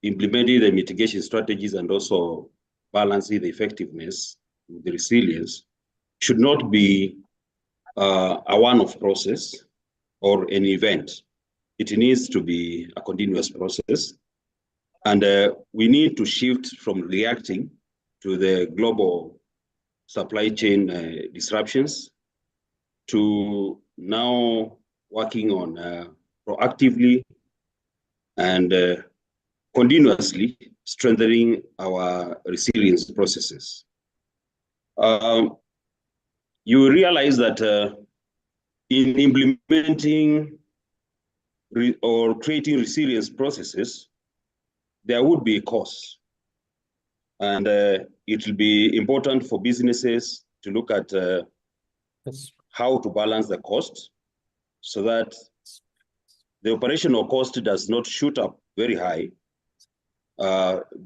implementing the mitigation strategies and also balancing the effectiveness with the resilience should not be a one-off process or an event. It needs to be a continuous process. And we need to shift from reacting to the global supply chain disruptions to now working on proactively and continuously strengthening our resilience processes. You realize that in implementing or creating resilience processes, there would be a cost. And it will be important for businesses to look at how to balance the cost so that the operational cost does not shoot up very high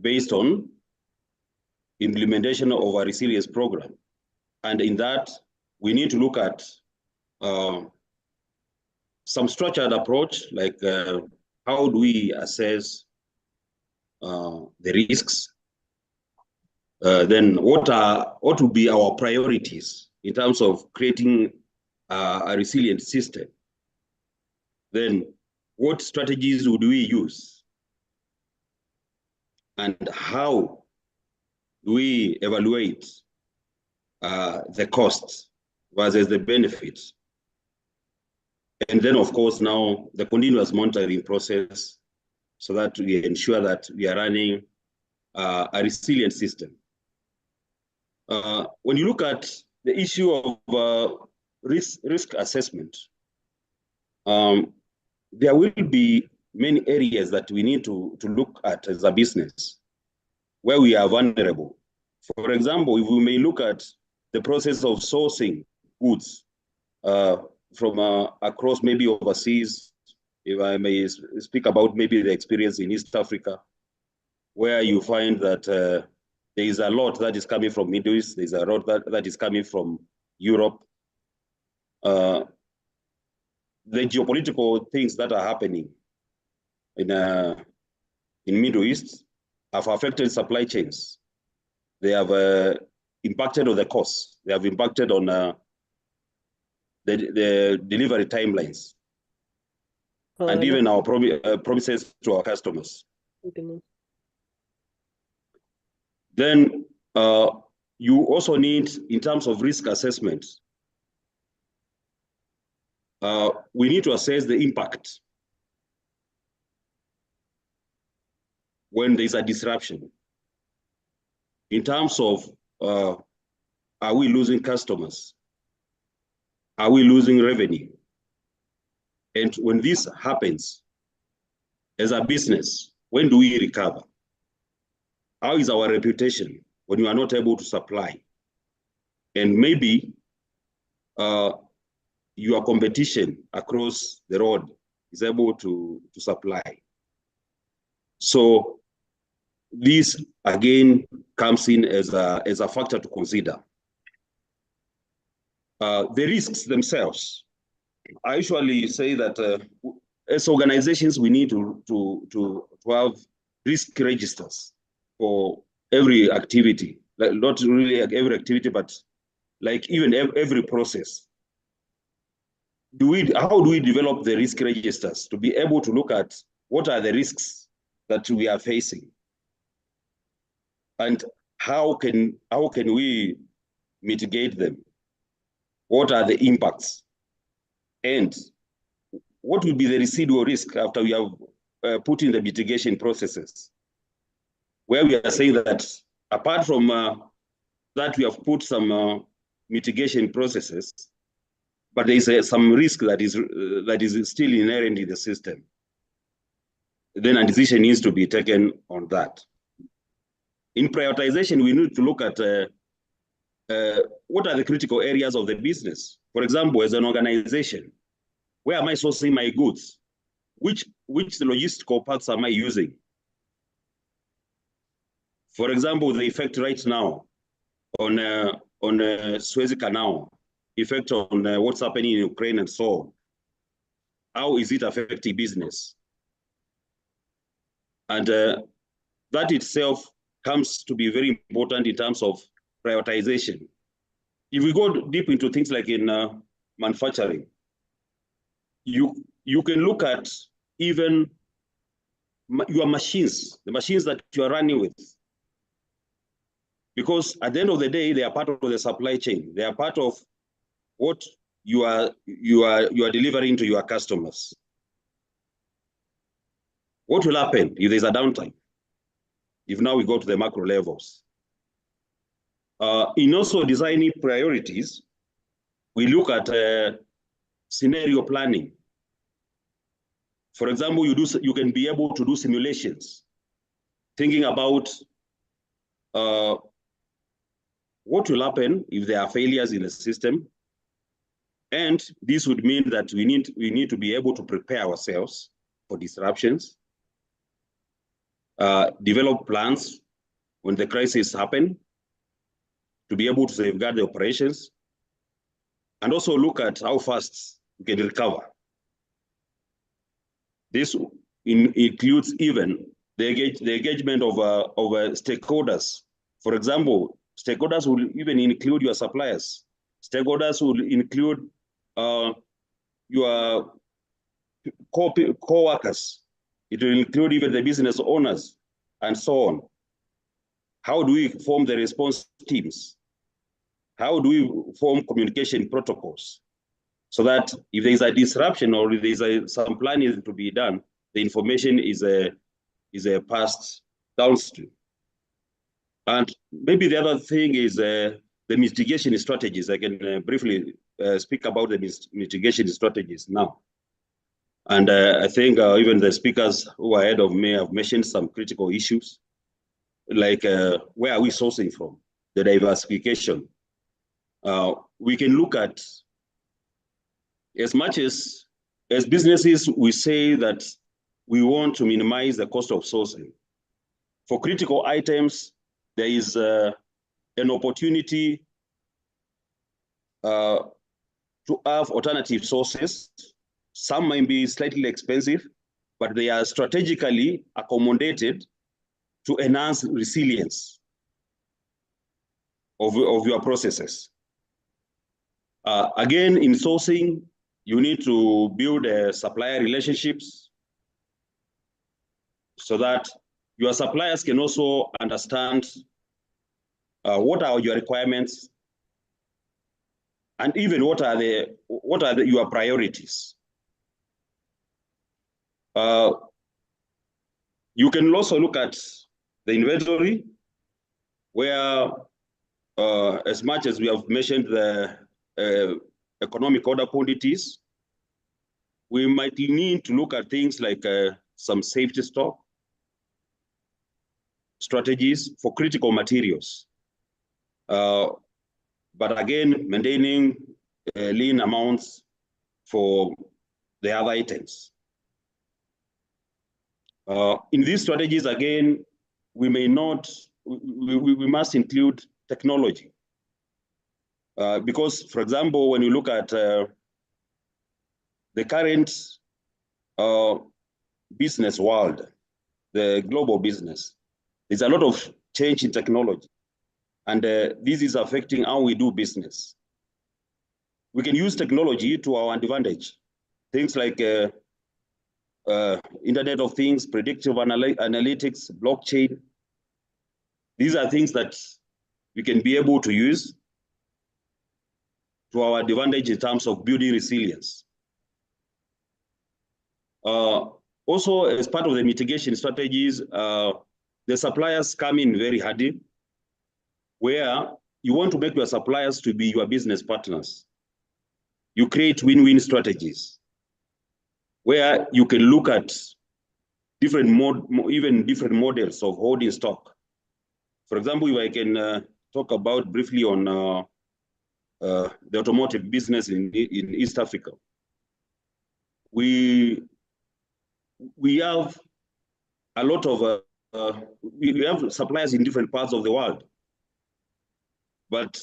based on implementation of a resilience program. And in that, we need to look at some structured approach, like how do we assess the risks? Then what would be our priorities in terms of creating a resilient system? Then what strategies would we use? And how do we evaluate the costs versus the benefits? And then, of course, now the continuous monitoring process so that we ensure that we are running a resilient system. When you look at the issue of risk assessment, there will be many areas that we need to look at as a business where we are vulnerable. For example, if we may look at the process of sourcing goods from across maybe overseas, if I may speak about maybe the experience in East Africa, where you find that there is a lot that is coming from Middle East, there's a lot that is coming from Europe. The geopolitical things that are happening in Middle East have affected supply chains. They have impacted on the costs. They have impacted on the delivery timelines and even our promises to our customers. Okay. Then you also need, in terms of risk assessment, we need to assess the impact when there's a disruption. In terms of, are we losing customers? Are we losing revenue? And when this happens, as a business, when do we recover? How is our reputation when you are not able to supply? And maybe your competition across the road is able to supply. So this again comes in as a factor to consider. The risks themselves, I usually say that as organizations, we need to have risk registers for every activity, like not really like every activity, but like even every process. How do we develop the risk registers to be able to look at what are the risks that we are facing? And how can we mitigate them? What are the impacts? And what will be the residual risk after we have put in the mitigation processes? Where we are saying that apart from that, we have put some mitigation processes, but there is some risk that is still inherent in the system. Then a decision needs to be taken on that. In prioritization, we need to look at what are the critical areas of the business. For example, as an organization, where am I sourcing my goods? Which logistical paths am I using? For example, the effect right now on Suez Canal, effect on what's happening in Ukraine and so on. How is it affecting business? And that itself comes to be very important in terms of prioritization. If we go deep into things like in manufacturing, you can look at even your machines, the machines that you are running with. Because at the end of the day, they are part of the supply chain. They are part of what you are delivering to your customers. What will happen if there's a downtime? If now we go to the macro levels. In also designing priorities, we look at scenario planning. For example, you can be able to do simulations, thinking about what will happen if there are failures in the system. And this would mean that we need to be able to prepare ourselves for disruptions, develop plans when the crisis happen, to be able to safeguard the operations, and also look at how fast we can recover. This includes even the engagement of stakeholders. For example, stakeholders will even include your suppliers. Stakeholders will include your co-workers. It will include even the business owners and so on. How do we form the response teams? How do we form communication protocols? So that if there is a disruption or if there is some planning to be done, the information is passed downstream. And maybe the other thing is the mitigation strategies. I can briefly speak about the mitigation strategies now. And I think even the speakers who are ahead of me have mentioned some critical issues, like where are we sourcing from, the diversification. We can look at, as much as businesses, we say that we want to minimize the cost of sourcing. For critical items, there is an opportunity to have alternative sources. Some might be slightly expensive, but they are strategically accommodated to enhance resilience of your processes. Again, in sourcing, you need to build supplier relationships so that your suppliers can also understand what are your requirements and even what are your priorities. You can also look at the inventory, where as much as we have mentioned the economic order quantities, we might need to look at things like some safety stock strategies for critical materials. But again, maintaining lean amounts for the other items. In these strategies, again, we must include technology. Because, for example, when you look at the current business world, the global business, there's a lot of change in technology. And this is affecting how we do business. We can use technology to our advantage. Things like Internet of Things, predictive analytics, blockchain. These are things that we can be able to use to our advantage in terms of building resilience. Also, as part of the mitigation strategies, the suppliers come in very handy, where you want to make your suppliers to be your business partners. You create win-win strategies, where you can look at different models of holding stock. For example, if I can talk about briefly on the automotive business in East Africa, we have a lot of we have suppliers in different parts of the world, but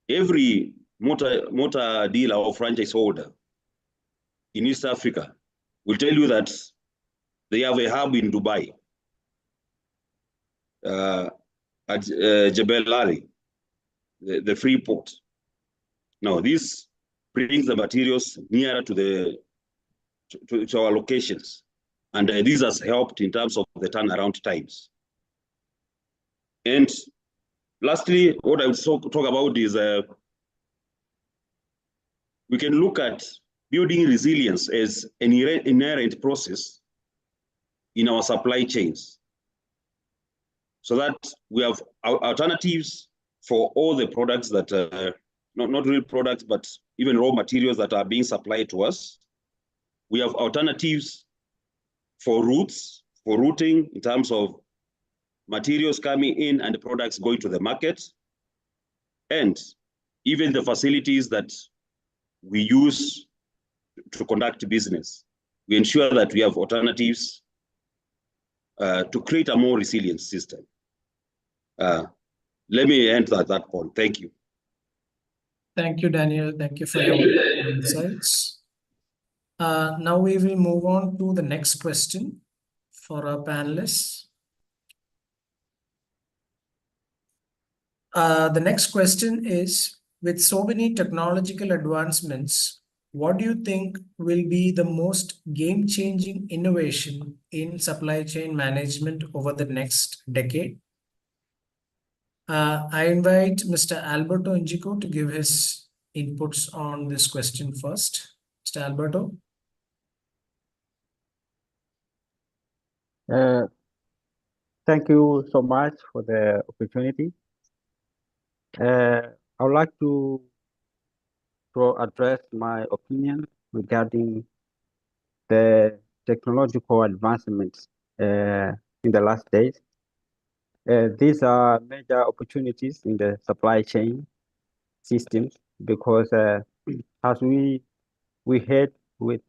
every motor dealer or franchise holder in East Africa will tell you that they have a hub in Dubai, at Jebel Ali, the free port. Now, this brings the materials nearer to our locations, and this has helped in terms of the turnaround times. And lastly, what I will talk about is we can look at building resilience as an inherent process in our supply chains, so that we have alternatives for all the products that not real products, but even raw materials that are being supplied to us. We have alternatives for routes, for routing in terms of materials coming in and the products going to the market, and even the facilities that we use to conduct business. We ensure that we have alternatives to create a more resilient system. Let me end at that point. Thank you. Thank you, Daniel. Thank you for your insights. Now we will move on to the next question for our panelists. The next question is, with so many technological advancements, what do you think will be the most game-changing innovation in supply chain management over the next decade? I invite Mr. Alberto Ingico to give his inputs on this question first. Mr. Alberto. Thank you so much for the opportunity. I would like to address my opinion regarding the technological advancements in the last days. These are major opportunities in the supply chain systems because as we had with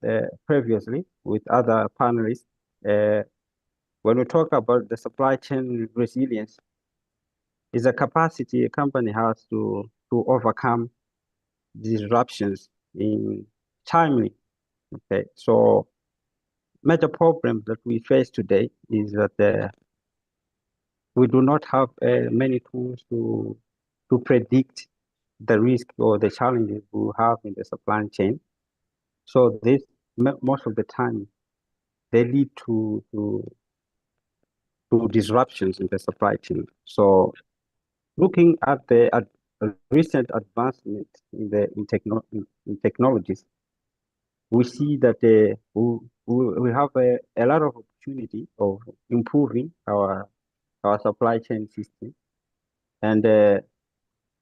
previously with other panelists, when we talk about the supply chain resilience, is a capacity a company has to overcome disruptions in timely. Okay, so major problem that we face today is that we do not have many tools to predict the risk or the challenges we have in the supply chain. So this most of the time they lead to disruptions in the supply chain. So looking at the recent advancement in technologies, we see that we have a lot of opportunity of improving our supply chain system, and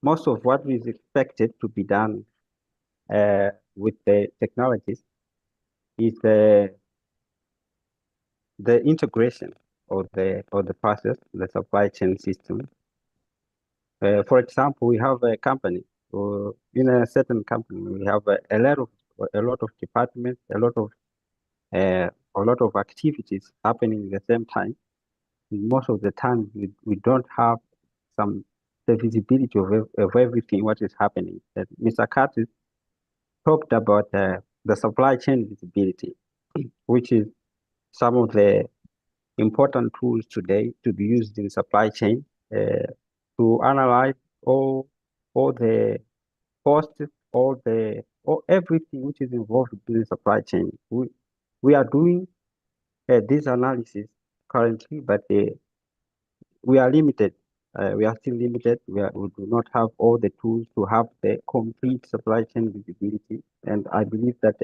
most of what is expected to be done with the technologies is the integration of the process, the supply chain system. For example, we have a company, or in a certain company, we have a lot of departments, a lot of activities happening at the same time. Most of the time, we don't have the visibility of everything what is happening. Mr. Curtis talked about the supply chain visibility, which is some of the important tools today to be used in supply chain to analyze all the costs, all everything which is involved in the supply chain. We are doing this analysis currently, but we are limited. We are still limited. We do not have all the tools to have the complete supply chain visibility, and I believe that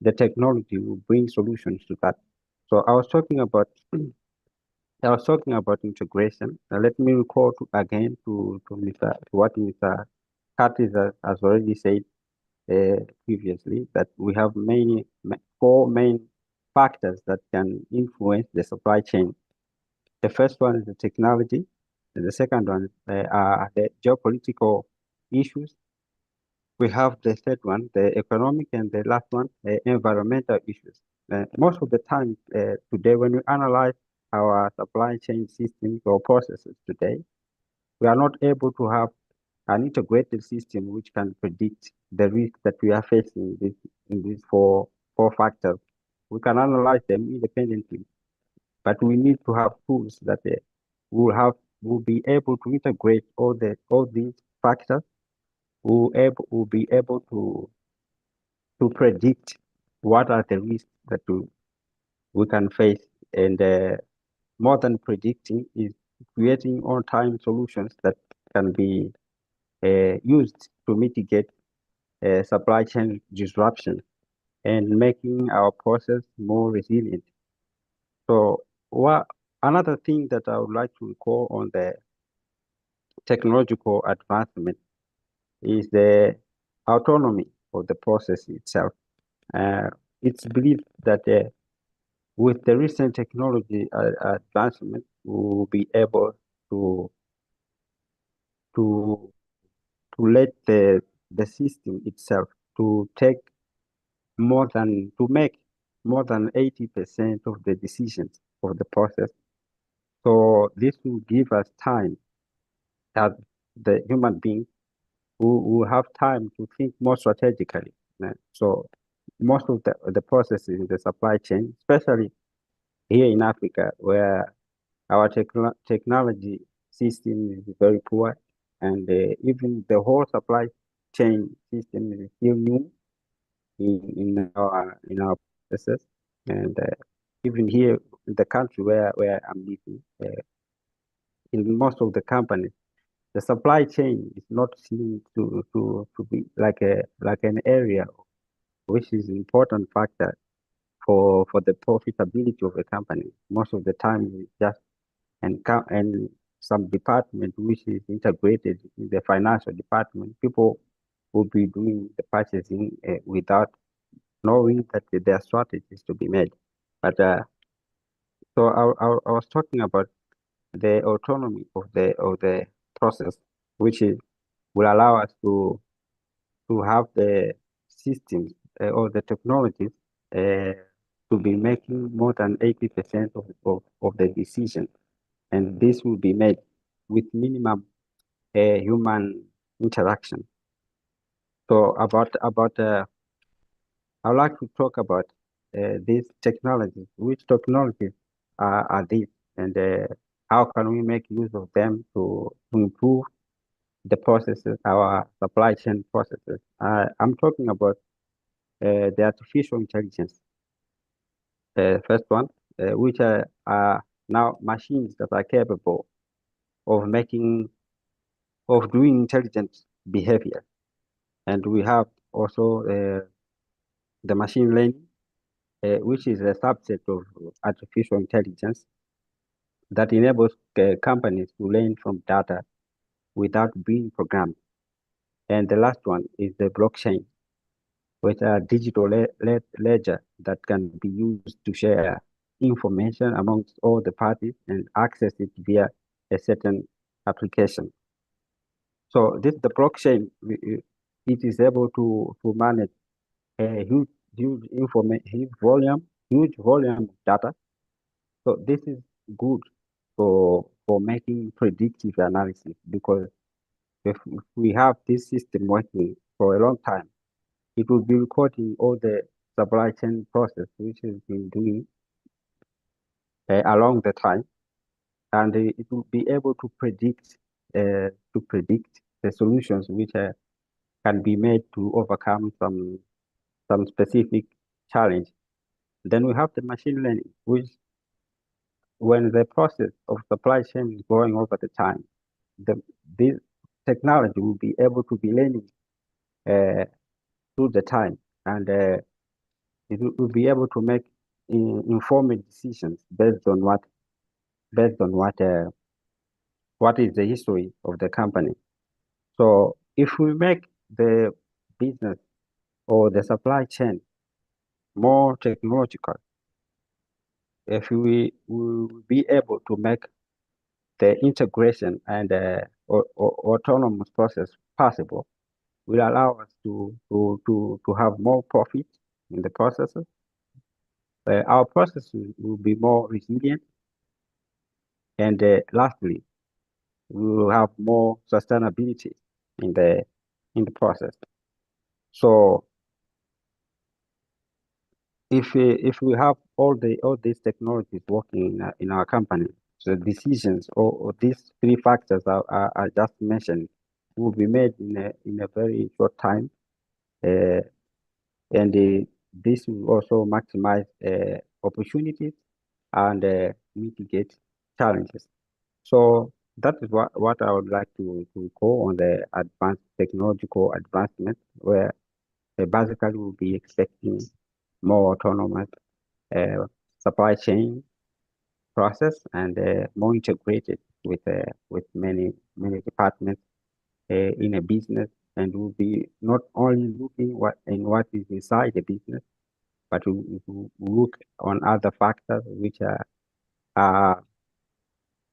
the technology will bring solutions to that. So I was talking about integration. Let me recall again to what Mr. Curtis has already said previously, that we have four main factors that can influence the supply chain. The first one is the technology, and the second one are the geopolitical issues. We have the third one, the economic, and the last one, the environmental issues. Most of the time today, when we analyze our supply chain systems or processes today, we are not able to have an integrated system which can predict the risk that we are facing in these four factors. We can analyze them independently, but we need to have tools that will be able to integrate all these factors. Will be able to predict what are the risks that we can face, and more than predicting is creating on-time solutions that can be used to mitigate supply chain disruption and making our process more resilient. So another thing that I would like to recall on the technological advancement is the autonomy of the process itself. It's believed that with the recent technology advancement, we will be able to to let the system itself to make more than 80% of the decisions of the process. So this will give us time that the human being will have time to think more strategically. So most of the processes in the supply chain, especially here in Africa, where our technology system is very poor, and even the whole supply chain system is still new in our processes, and even here in the country where I'm living, in most of the companies, the supply chain is not seen to be like an area which is an important factor for the profitability of the company. Most of the time, it's just and some department which is integrated in the financial department. People will be doing the purchasing without knowing that there are strategies to be made. But so I was talking about the autonomy of the process, which will allow us to have the systems or the technologies to be making more than 80% of the decision. And this will be made with minimum human interaction. So I'd like to talk about these technologies. Which technologies are these, and how can we make use of them to improve the processes, our supply chain processes? I'm talking about the artificial intelligence. First one, which are now machines that are capable of doing intelligent behavior. And we have also the machine learning, which is a subset of artificial intelligence that enables companies to learn from data without being programmed. And the last one is the blockchain, which are digital ledger that can be used to share information amongst all the parties and access it via a certain application. So the blockchain, it is able to manage a huge volume of data. So this is good for making predictive analysis, because if we have this system working for a long time, it will be recording all the supply chain process which has been doing along the time, and it will be able to predict the solutions which can be made to overcome some specific challenge. Then we have the machine learning, which when the process of supply chain is growing over the time, this technology will be able to be learning through the time, and it will be able to make informed decisions based on what is the history of the company. So if we make the business or the supply chain more technological, if we will be able to make the integration and autonomous process possible, will allow us to have more profit in the processes. Our processes will be more resilient, and lastly, we will have more sustainability in the process. So if we have all these technologies working in our company, the decisions or these three factors I just mentioned will be made in a very short time, and this will also maximize opportunities and mitigate challenges. So that is what I would like to call on the advanced technological advancement, where basically we'll be expecting more autonomous supply chain process, and more integrated with many departments in a business and we'll be not only looking what is inside the business, but we look on other factors which are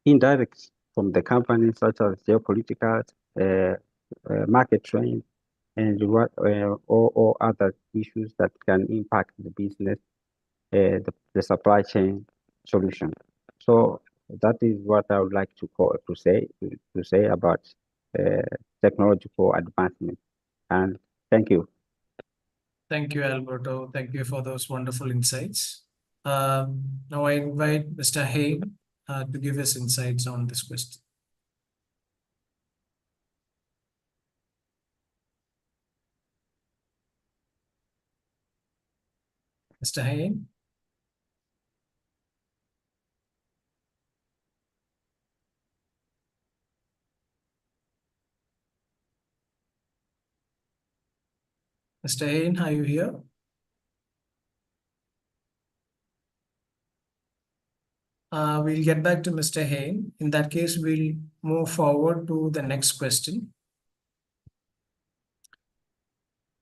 indirect from the company, such as geopolitical, market trends, and or other issues that can impact the business, the supply chain solution. So that is what I would like to say about technological advancement. And thank you. Thank you, Alberto. Thank you for those wonderful insights. Now I invite Mr. Hain to give us insights on this question. Mr. Hain? Mr. Hain, are you here? We'll get back to Mr. Hain. In that case, we'll move forward to the next question.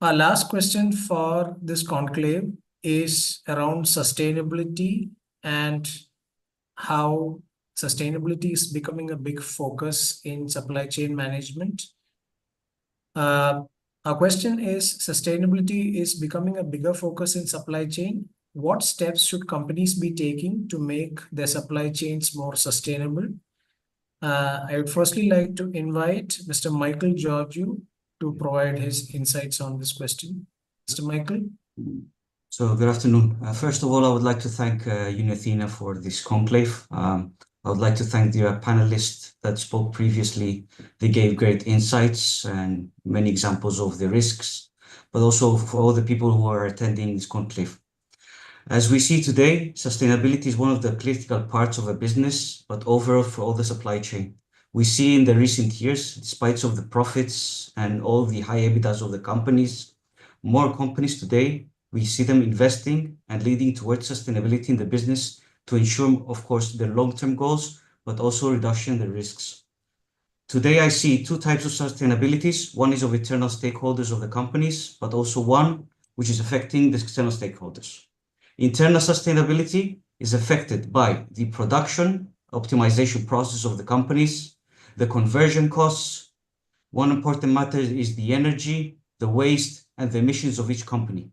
Our last question for this conclave is around sustainability and how sustainability is becoming a big focus in supply chain management. Our question is, sustainability is becoming a bigger focus in supply chain. What steps should companies be taking to make their supply chains more sustainable? I would firstly like to invite Mr. Michael Georgiou to provide his insights on this question. Mr. Michael? So good afternoon. First of all, I would like to thank UniAthena for this conclave. I would like to thank the panelists that spoke previously. They gave great insights and many examples of the risks, but also for all the people who are attending this conclave. As we see today, sustainability is one of the critical parts of a business, but overall for all the supply chain. We see in the recent years, despite of the profits and all the high EBITDAs of the companies, more companies today, we see them investing and leading towards sustainability in the business to ensure, of course, their long-term goals, but also reduction in the risks. Today, I see two types of sustainabilities. One is of internal stakeholders of the companies, but also one which is affecting the external stakeholders. Internal sustainability is affected by the production optimization process of the companies, the conversion costs. One important matter is the energy, the waste, and the emissions of each company.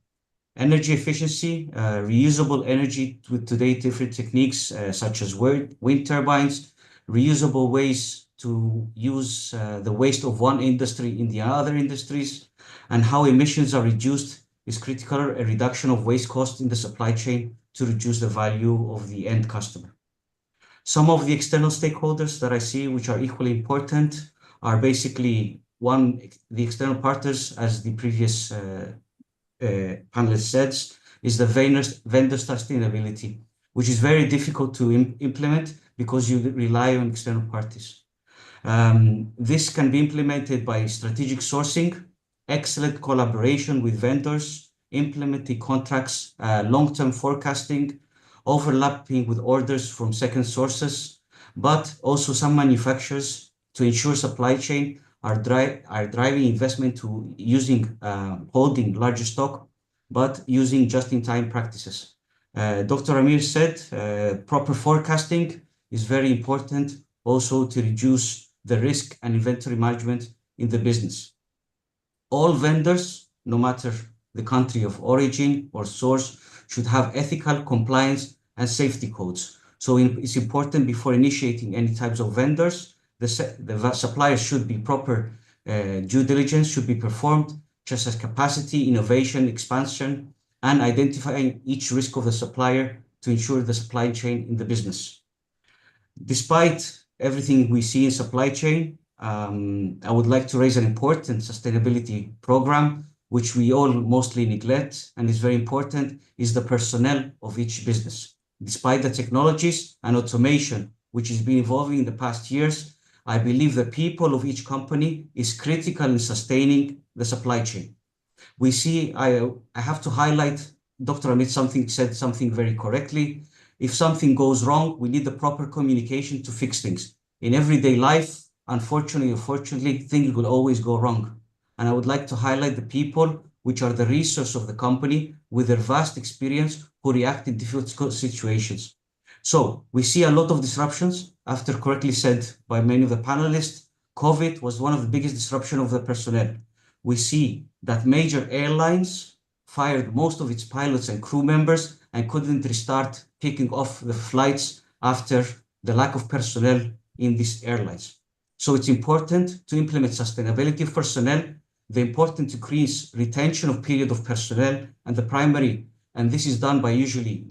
Energy efficiency, reusable energy with today different techniques such as wind turbines, reusable ways to use the waste of one industry in the other industries, and how emissions are reduced is critical, a reduction of waste cost in the supply chain to reduce the value of the end customer. Some of the external stakeholders that I see which are equally important are basically the external partners, as the previous panelist said, is the vendor sustainability, which is very difficult to implement because you rely on external parties. This can be implemented by strategic sourcing, excellent collaboration with vendors, implementing contracts, long-term forecasting, overlapping with orders from second sources, but also some manufacturers to ensure supply chain are driving investment to using holding larger stock, but using just-in-time practices. Dr. Amir said proper forecasting is very important also to reduce the risk and inventory management in the business. All vendors, no matter the country of origin or source, should have ethical compliance and safety codes. So it's important before initiating any types of vendors, the suppliers should be proper due diligence should be performed, just as capacity, innovation, expansion, and identifying each risk of the supplier to ensure the supply chain in the business. Despite everything we see in supply chain, I would like to raise an important sustainability program, which we all mostly neglect and is very important, is the personnel of each business. Despite the technologies and automation which has been evolving in the past years, I believe the people of each company is critical in sustaining the supply chain. We see, I have to highlight, Dr. Amit said something very correctly. If something goes wrong, we need the proper communication to fix things. In everyday life, unfortunately, things will always go wrong. and I would like to highlight the people which are the resource of the company with their vast experience who react in difficult situations. So we see a lot of disruptions. After correctly said by many of the panelists, COVID was one of the biggest disruption of the personnel. We see that major airlines fired most of its pilots and crew members and couldn't restart kicking off the flights after the lack of personnel in these airlines. So it's important to implement sustainability of personnel, the important to increase retention of period of personnel, and the primary, and this is done by usually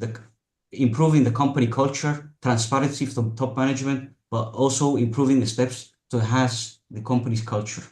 improving the company culture, transparency from top management, but also improving the steps to enhance the company's culture.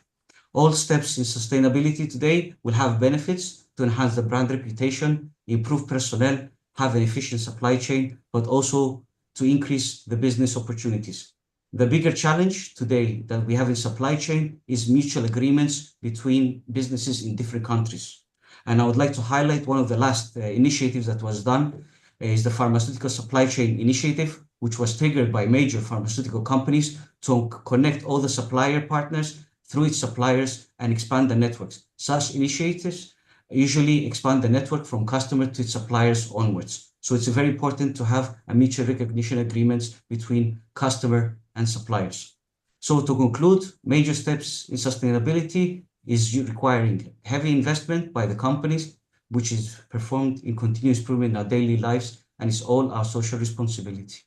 All steps in sustainability today will have benefits to enhance the brand reputation, improve personnel, have an efficient supply chain, but also to increase the business opportunities. The bigger challenge today that we have in supply chain is mutual agreements between businesses in different countries. And I would like to highlight one of the last initiatives that was done is the Pharmaceutical Supply Chain Initiative, which was triggered by major pharmaceutical companies to connect all the supplier partners through its suppliers and expand the networks. Such initiatives usually expand the network from customer to its suppliers onwards. So it's very important to have a mutual recognition agreements between customer and suppliers. So to conclude, major steps in sustainability is requiring heavy investment by the companies, which is performed in continuous improvement in our daily lives, and it's all our social responsibility.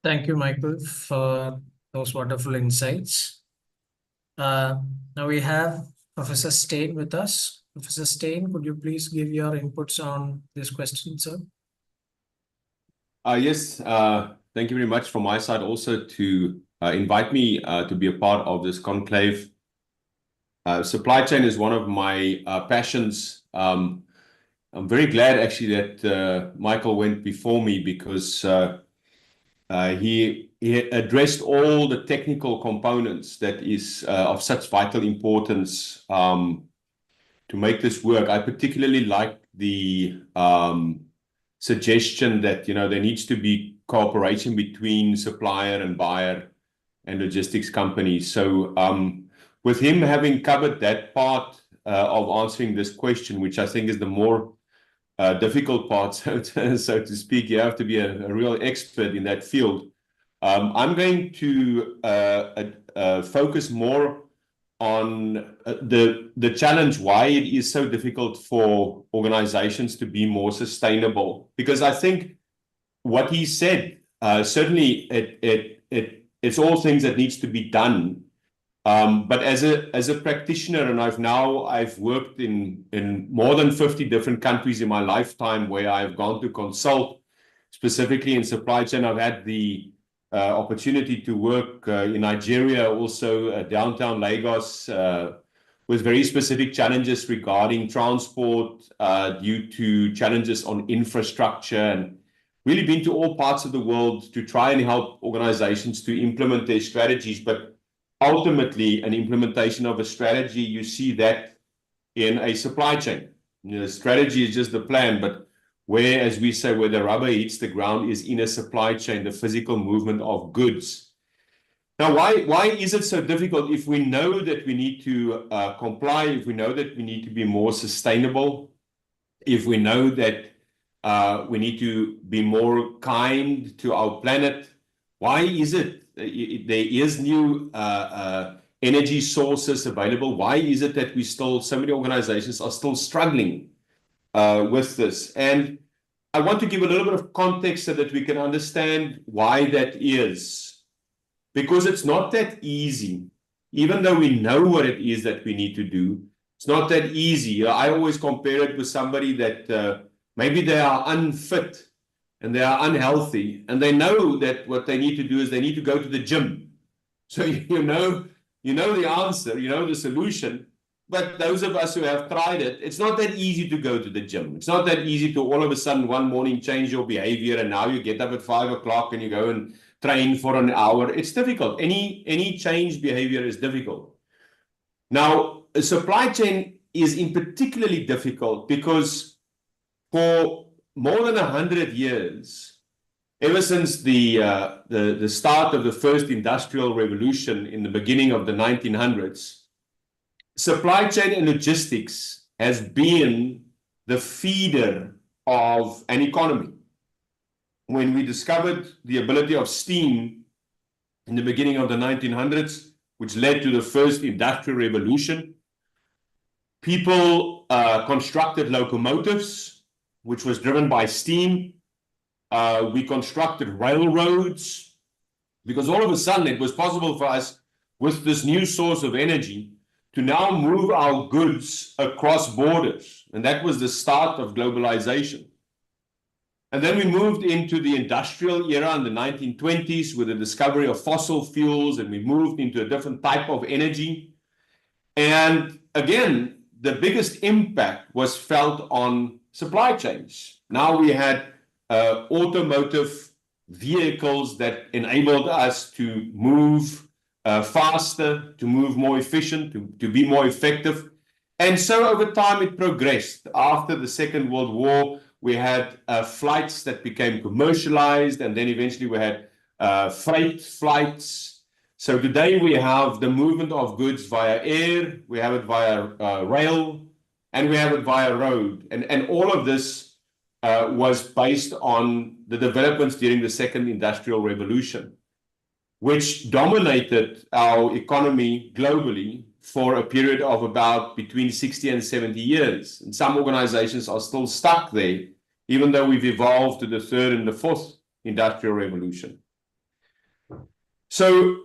Thank you, Michael, for those wonderful insights. Now we have Professor Stein with us. Professor Stein, could you please give your inputs on this question, sir? Yes, thank you very much from my side also to invite me to be a part of this conclave. Supply chain is one of my passions. I'm very glad actually that Michael went before me because he addressed all the technical components that is of such vital importance to make this work. I particularly like the suggestion that there needs to be cooperation between supplier and buyer and logistics companies. So with him having covered that part of answering this question, which I think is the more difficult part, so to speak, you have to be a real expert in that field. I'm going to focus more on the challenge, why it is so difficult for organizations to be more sustainable. Because I think what he said, certainly it's all things that needs to be done. But as a practitioner, and I've worked in more than 50 different countries in my lifetime where I've gone to consult specifically in supply chain. I've had the opportunity to work in Nigeria, also downtown Lagos, with very specific challenges regarding transport due to challenges on infrastructure, and really been to all parts of the world to try and help organizations to implement their strategies. But ultimately, an implementation of a strategy, you see that in a supply chain. Strategy is just the plan, but where, as we say, where the rubber hits the ground is in a supply chain, the physical movement of goods. Now, why is it so difficult if we know that we need to comply, if we know that we need to be more sustainable, if we know that we need to be more kind to our planet? Why is it there is new energy sources available? Why is it that so many organizations are still struggling with this? And I want to give a little bit of context so that we can understand why that is. Because it's not that easy. Even though we know what it is that we need to do, it's not that easy. I always compare it with somebody that maybe they are unfit and they are unhealthy, and they know that what they need to do is they need to go to the gym. So you know the answer, you know the solution. But those of us who have tried it, it's not that easy to go to the gym. It's not that easy to all of a sudden one morning change your behavior and now you get up at 5 o'clock and you go and train for an hour. It's difficult. Any change behavior is difficult. Now, a supply chain is in particularly difficult because for more than 100 years, ever since the start of the first industrial revolution in the beginning of the 1900s, supply chain and logistics has been the feeder of an economy. When we discovered the ability of steam in the beginning of the 1900s, which led to the first industrial revolution, people constructed locomotives, which was driven by steam. We constructed railroads, because all of a sudden it was possible for us, with this new source of energy, to now move our goods across borders. And that was the start of globalization. And then we moved into the industrial era in the 1920s with the discovery of fossil fuels, and we moved into a different type of energy. And again, the biggest impact was felt on supply chains. Now we had automotive vehicles that enabled us to move faster, to move more efficient, to be more effective. And so over time it progressed. After the Second World War, we had flights that became commercialized, and then eventually we had freight flights. So today we have the movement of goods via air, we have it via rail, and we have it via road. And all of this was based on the developments during the Second Industrial Revolution, which dominated our economy globally for a period of about between 60 and 70 years. And some organizations are still stuck there, even though we've evolved to the third and the fourth industrial revolution. So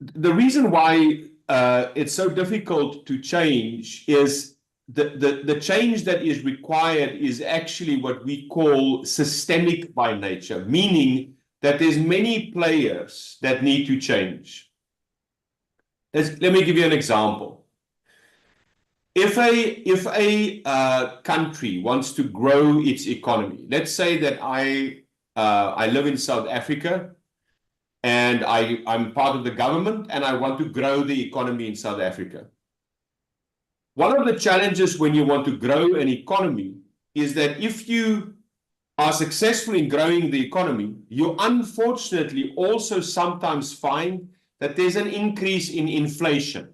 the reason why it's so difficult to change is the change that is required is actually what we call systemic by nature, meaning that there's many players that need to change. Let me give you an example. If a country wants to grow its economy, let's say that I live in South Africa and I'm part of the government and I want to grow the economy in South Africa. One of the challenges when you want to grow an economy is that if you are successful in growing the economy, you unfortunately also sometimes find that there's an increase in inflation.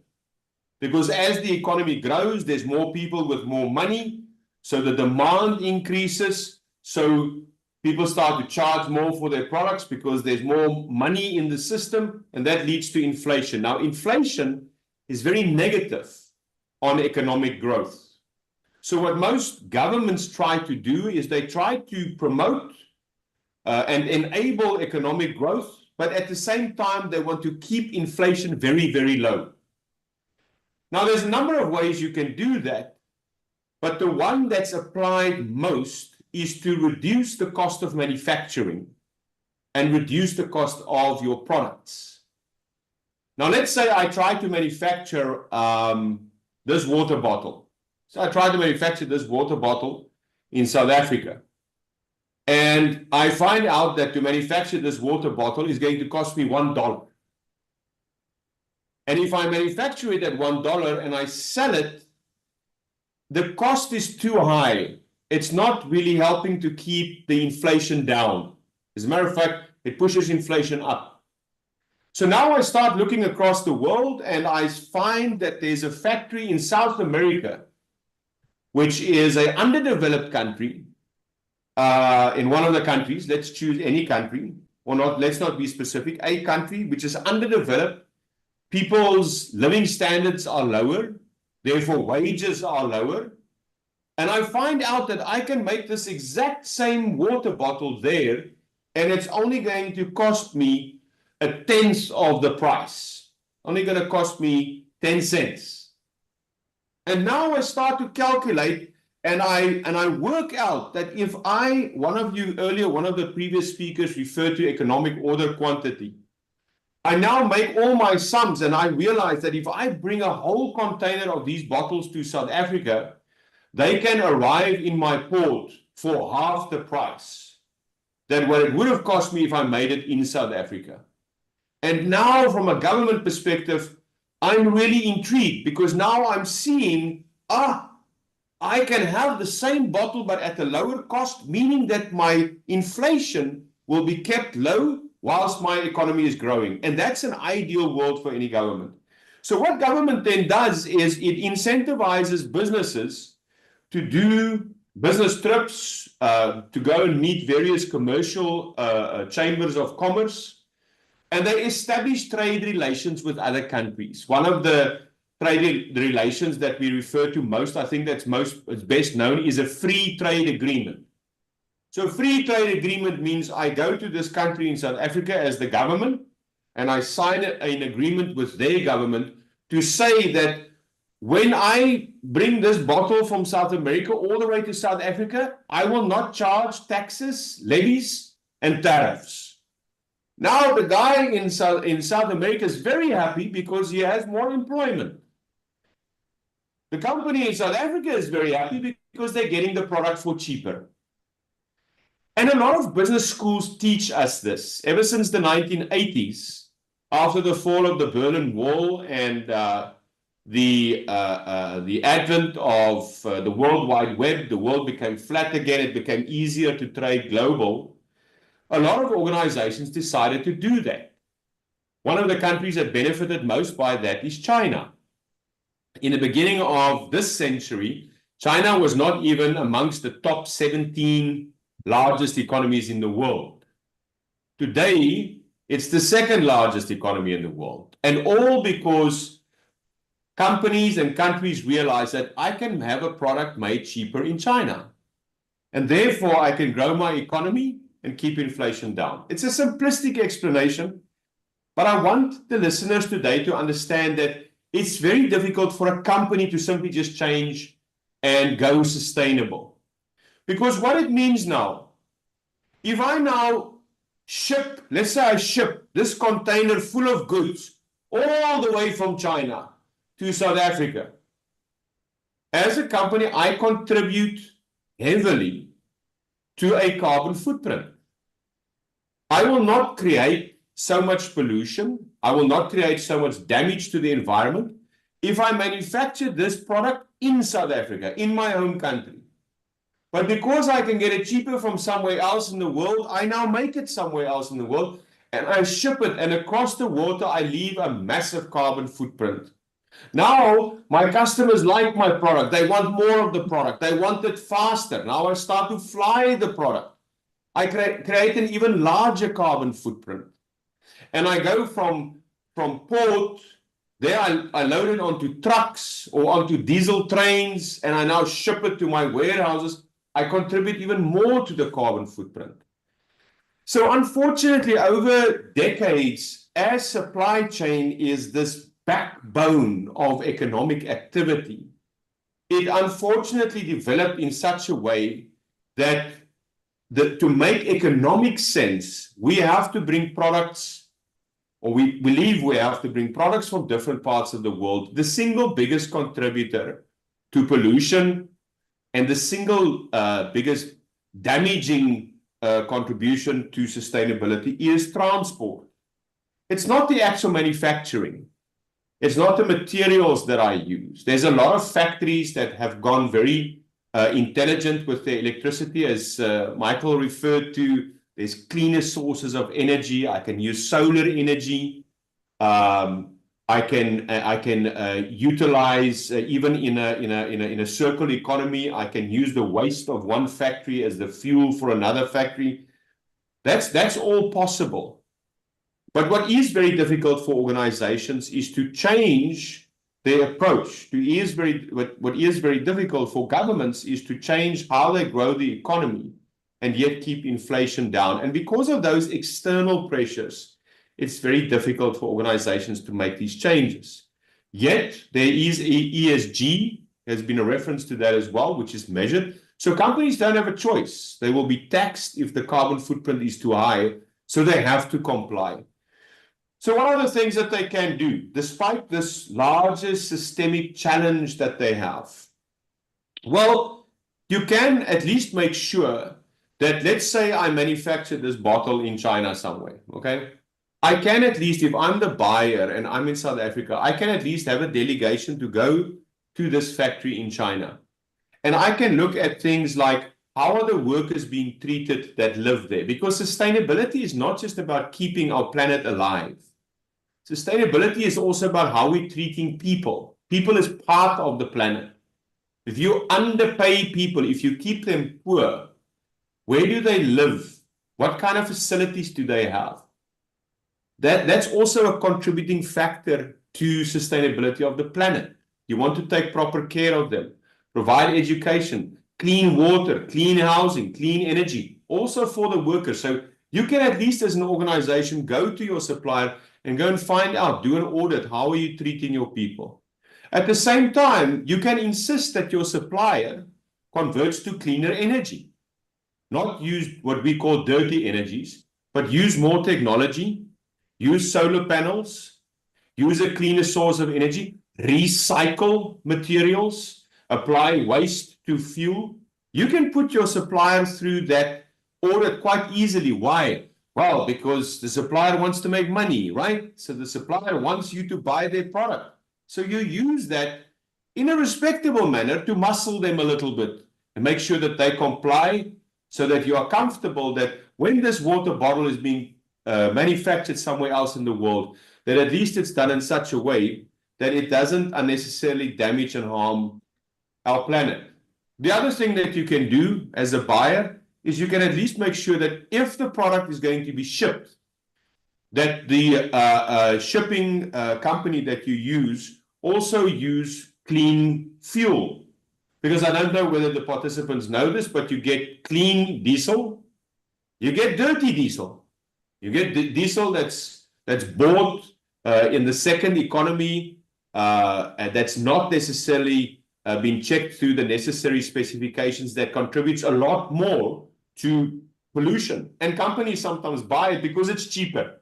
Because as the economy grows, there's more people with more money, so the demand increases, so people start to charge more for their products because there's more money in the system, and that leads to inflation. Now, inflation is very negative on economic growth. So what most governments try to do is they try to promote and enable economic growth, but at the same time, they want to keep inflation very, very low. Now, there's a number of ways you can do that, but the one that's applied most is to reduce the cost of manufacturing and reduce the cost of your products. Now, let's say I try to manufacture this water bottle. So I tried to manufacture this water bottle in South Africa. And I find out that to manufacture this water bottle is going to cost me $1. And if I manufacture it at $1 and I sell it, the cost is too high. It's not really helping to keep the inflation down. As a matter of fact, it pushes inflation up. So now I start looking across the world and I find that there's a factory in South America, which is an underdeveloped country, in one of the countries. Let's choose any country, or not, let's not be specific, a country which is underdeveloped. People's living standards are lower, therefore wages are lower. And I find out that I can make this exact same water bottle there, and it's only going to cost me a tenth of the price. Only going to cost me 10 cents. And now I start to calculate, and I work out that if one of you earlier, one of the previous speakers referred to economic order quantity. I now make all my sums, and I realize that if I bring a whole container of these bottles to South Africa, they can arrive in my port for half the price than what it would have cost me if I made it in South Africa. And now, from a government perspective, I'm really intrigued, because now I'm seeing, I can have the same bottle but at a lower cost, meaning that my inflation will be kept low whilst my economy is growing. And that's an ideal world for any government. So what government then does is it incentivizes businesses to do business trips, to go and meet various commercial chambers of commerce, and they establish trade relations with other countries. One of the trade relations that we refer to most, I think it's best known, is a free trade agreement. So free trade agreement means I go to this country in South Africa as the government, and I sign an agreement with their government to say that when I bring this bottle from South America all the way to South Africa, I will not charge taxes, levies, and tariffs. Now the guy in South America is very happy because he has more employment. The company in South Africa is very happy because they're getting the product for cheaper. And a lot of business schools teach us this. Ever since the 1980s, after the fall of the Berlin Wall and the advent of the World Wide Web, the world became flat again, it became easier to trade global. A lot of organizations decided to do that. One of the countries that benefited most by that is China. In the beginning of this century, China was not even amongst the top 17 largest economies in the world. Today, it's the second largest economy in the world. And all because companies and countries realize that I can have a product made cheaper in China. And therefore, I can grow my economy and keep inflation down. It's a simplistic explanation, but I want the listeners today to understand that it's very difficult for a company to simply just change and go sustainable. Because what it means now, if I now ship, let's say I ship this container full of goods all the way from China to South Africa, as a company, I contribute heavily to a carbon footprint. I will not create so much pollution. I will not create so much damage to the environment if I manufacture this product in South Africa, in my home country. But because I can get it cheaper from somewhere else in the world, I now make it somewhere else in the world and I ship it, and across the water, I leave a massive carbon footprint. Now, my customers like my product. They want more of the product. They want it faster. Now I start to fly the product. I create an even larger carbon footprint. And I go from port, there I load it onto trucks or onto diesel trains, and I now ship it to my warehouses. I contribute even more to the carbon footprint. So unfortunately, over decades, as supply chain is this backbone of economic activity, it unfortunately developed in such a way that to make economic sense, we have to bring products, or we believe we have to bring products from different parts of the world. The single biggest contributor to pollution and the single biggest damaging contribution to sustainability is transport. It's not the actual manufacturing. It's not the materials that I use. There's a lot of factories that have gone very intelligent with their electricity, as Michael referred to. There's cleaner sources of energy. I can use solar energy. I can utilize even in a circular economy. I can use the waste of one factory as the fuel for another factory. That's all possible. But what is very difficult for organizations is to change their approach. What is very difficult for governments is to change how they grow the economy and yet keep inflation down. And because of those external pressures, it's very difficult for organizations to make these changes. Yet there is ESG, there's been a reference to that as well, which is measured. So companies don't have a choice. They will be taxed if the carbon footprint is too high, so they have to comply. So what are the things that they can do, despite this larger systemic challenge that they have? Well, you can at least make sure that, let's say I manufacture this bottle in China somewhere, okay? I can at least, if I'm the buyer and I'm in South Africa, I can at least have a delegation to go to this factory in China. And I can look at things like how are the workers being treated that live there? Because sustainability is not just about keeping our planet alive. Sustainability is also about how we're treating people. People is part of the planet. If you underpay people, if you keep them poor, where do they live? What kind of facilities do they have? That's also a contributing factor to sustainability of the planet. You want to take proper care of them, provide education, clean water, clean housing, clean energy, also for the workers. So you can at least as an organization go to your supplier and go and find out, do an audit, how are you treating your people? At the same time, you can insist that your supplier converts to cleaner energy, not use what we call dirty energies, but use more technology, use solar panels, use a cleaner source of energy, recycle materials, apply waste to fuel. You can put your supplier through that audit quite easily. Why? Well, because the supplier wants to make money, right? So the supplier wants you to buy their product. So you use that in a respectable manner to muscle them a little bit and make sure that they comply so that you are comfortable that when this water bottle is being manufactured somewhere else in the world, that at least it's done in such a way that it doesn't unnecessarily damage and harm our planet. The other thing that you can do as a buyer is you can at least make sure that if the product is going to be shipped, that the shipping company that you use also use clean fuel. Because I don't know whether the participants know this, but you get clean diesel, you get dirty diesel. You get diesel that's bought in the second economy, and that's not necessarily been checked through the necessary specifications, that contributes a lot more to pollution. And companies sometimes buy it because it's cheaper.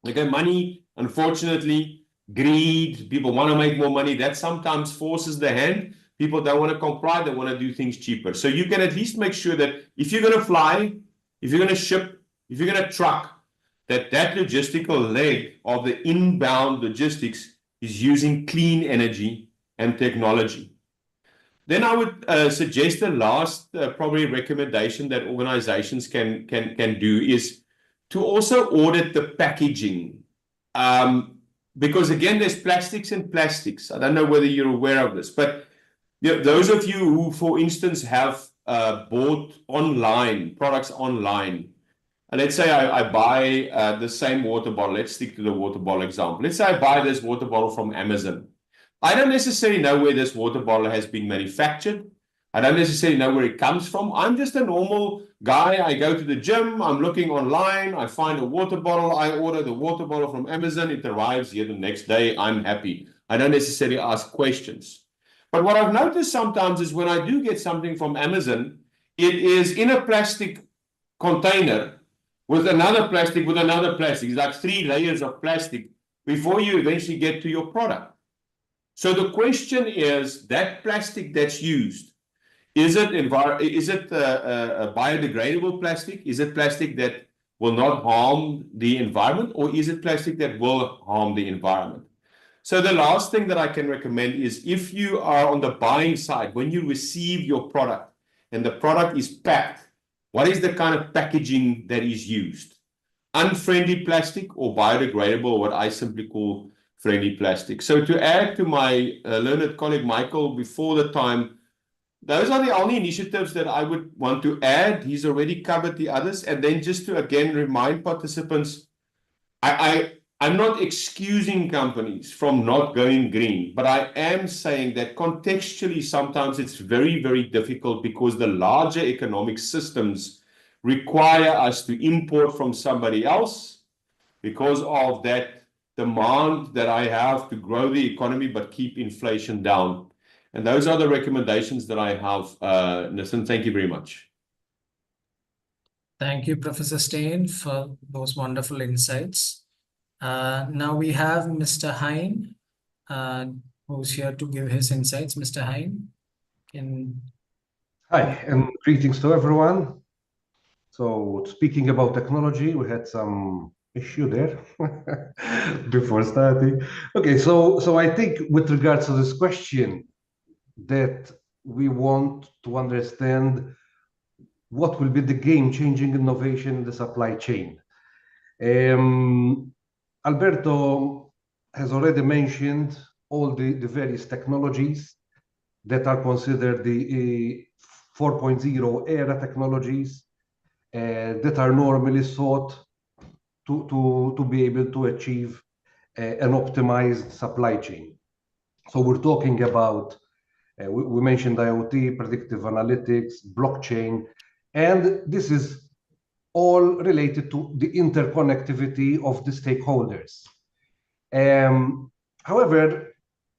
Okay, money, unfortunately, greed, people want to make more money, that sometimes forces the hand. People don't want to comply, they want to do things cheaper. So you can at least make sure that if you're going to fly, if you're going to ship, if you're going to truck, that logistical leg of the inbound logistics is using clean energy and technology. Then I would suggest the last probably recommendation that organizations can do is to also audit the packaging. Because again, there's plastics and plastics. I don't know whether you're aware of this, but those of you who, for instance, have bought online, products online, and let's say I buy the same water bottle. Let's stick to the water bottle example. Let's say I buy this water bottle from Amazon. I don't necessarily know where this water bottle has been manufactured. I don't necessarily know where it comes from. I'm just a normal guy. I go to the gym. I'm looking online. I find a water bottle. I order the water bottle from Amazon. It arrives here the next day. I'm happy. I don't necessarily ask questions. But what I've noticed sometimes is when I do get something from Amazon, it is in a plastic container with another plastic, with another plastic. It's like 3 layers of plastic before you eventually get to your product. So the question is, that plastic that's used, is it a biodegradable plastic? Is it plastic that will not harm the environment, or is it plastic that will harm the environment? So the last thing that I can recommend is, if you are on the buying side, when you receive your product and the product is packed, what is the kind of packaging that is used? Unfriendly plastic or biodegradable, what I simply call friendly plastic. So to add to my learned colleague Michael before the time, those are the only initiatives that I would want to add. He's already covered the others. And then just to again remind participants, I'm not excusing companies from not going green, but I am saying that contextually sometimes it's very, very difficult because the larger economic systems require us to import from somebody else because of that demand that I have to grow the economy but keep inflation down. And those are the recommendations that I have. Nathan, thank you very much. Thank you, Professor Steyn, for those wonderful insights. Now we have Mr. Hein, who's here to give his insights. Mr. Hein, Hi, and greetings to everyone. So speaking about technology, we had some issue there before starting. Okay, so I think with regards to this question, that we want to understand what will be the game-changing innovation in the supply chain. Alberto has already mentioned all the various technologies that are considered the 4.0 era technologies that are normally sought to be able to achieve an optimized supply chain. So we're talking about, we mentioned IoT, predictive analytics, blockchain, and this is all related to the interconnectivity of the stakeholders. However,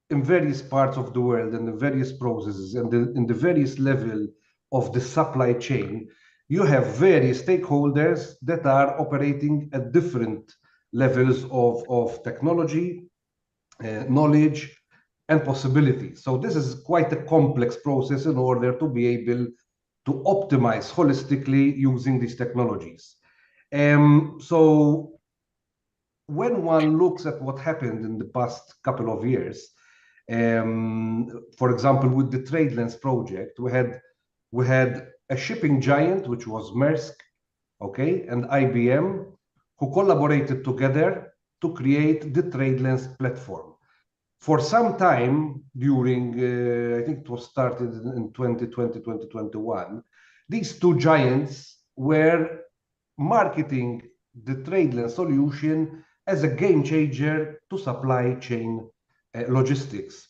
in various parts of the world and the various processes and in the various level of the supply chain, you have various stakeholders that are operating at different levels of technology, knowledge, and possibilities. So this is quite a complex process in order to be able to optimize holistically using these technologies. So when one looks at what happened in the past couple of years, for example, with the TradeLens project, we had a shipping giant, which was Maersk, okay, and IBM, who collaborated together to create the TradeLens platform. For some time during, I think it was started in 2020, 2021, these two giants were marketing the TradeLens solution as a game changer to supply chain logistics.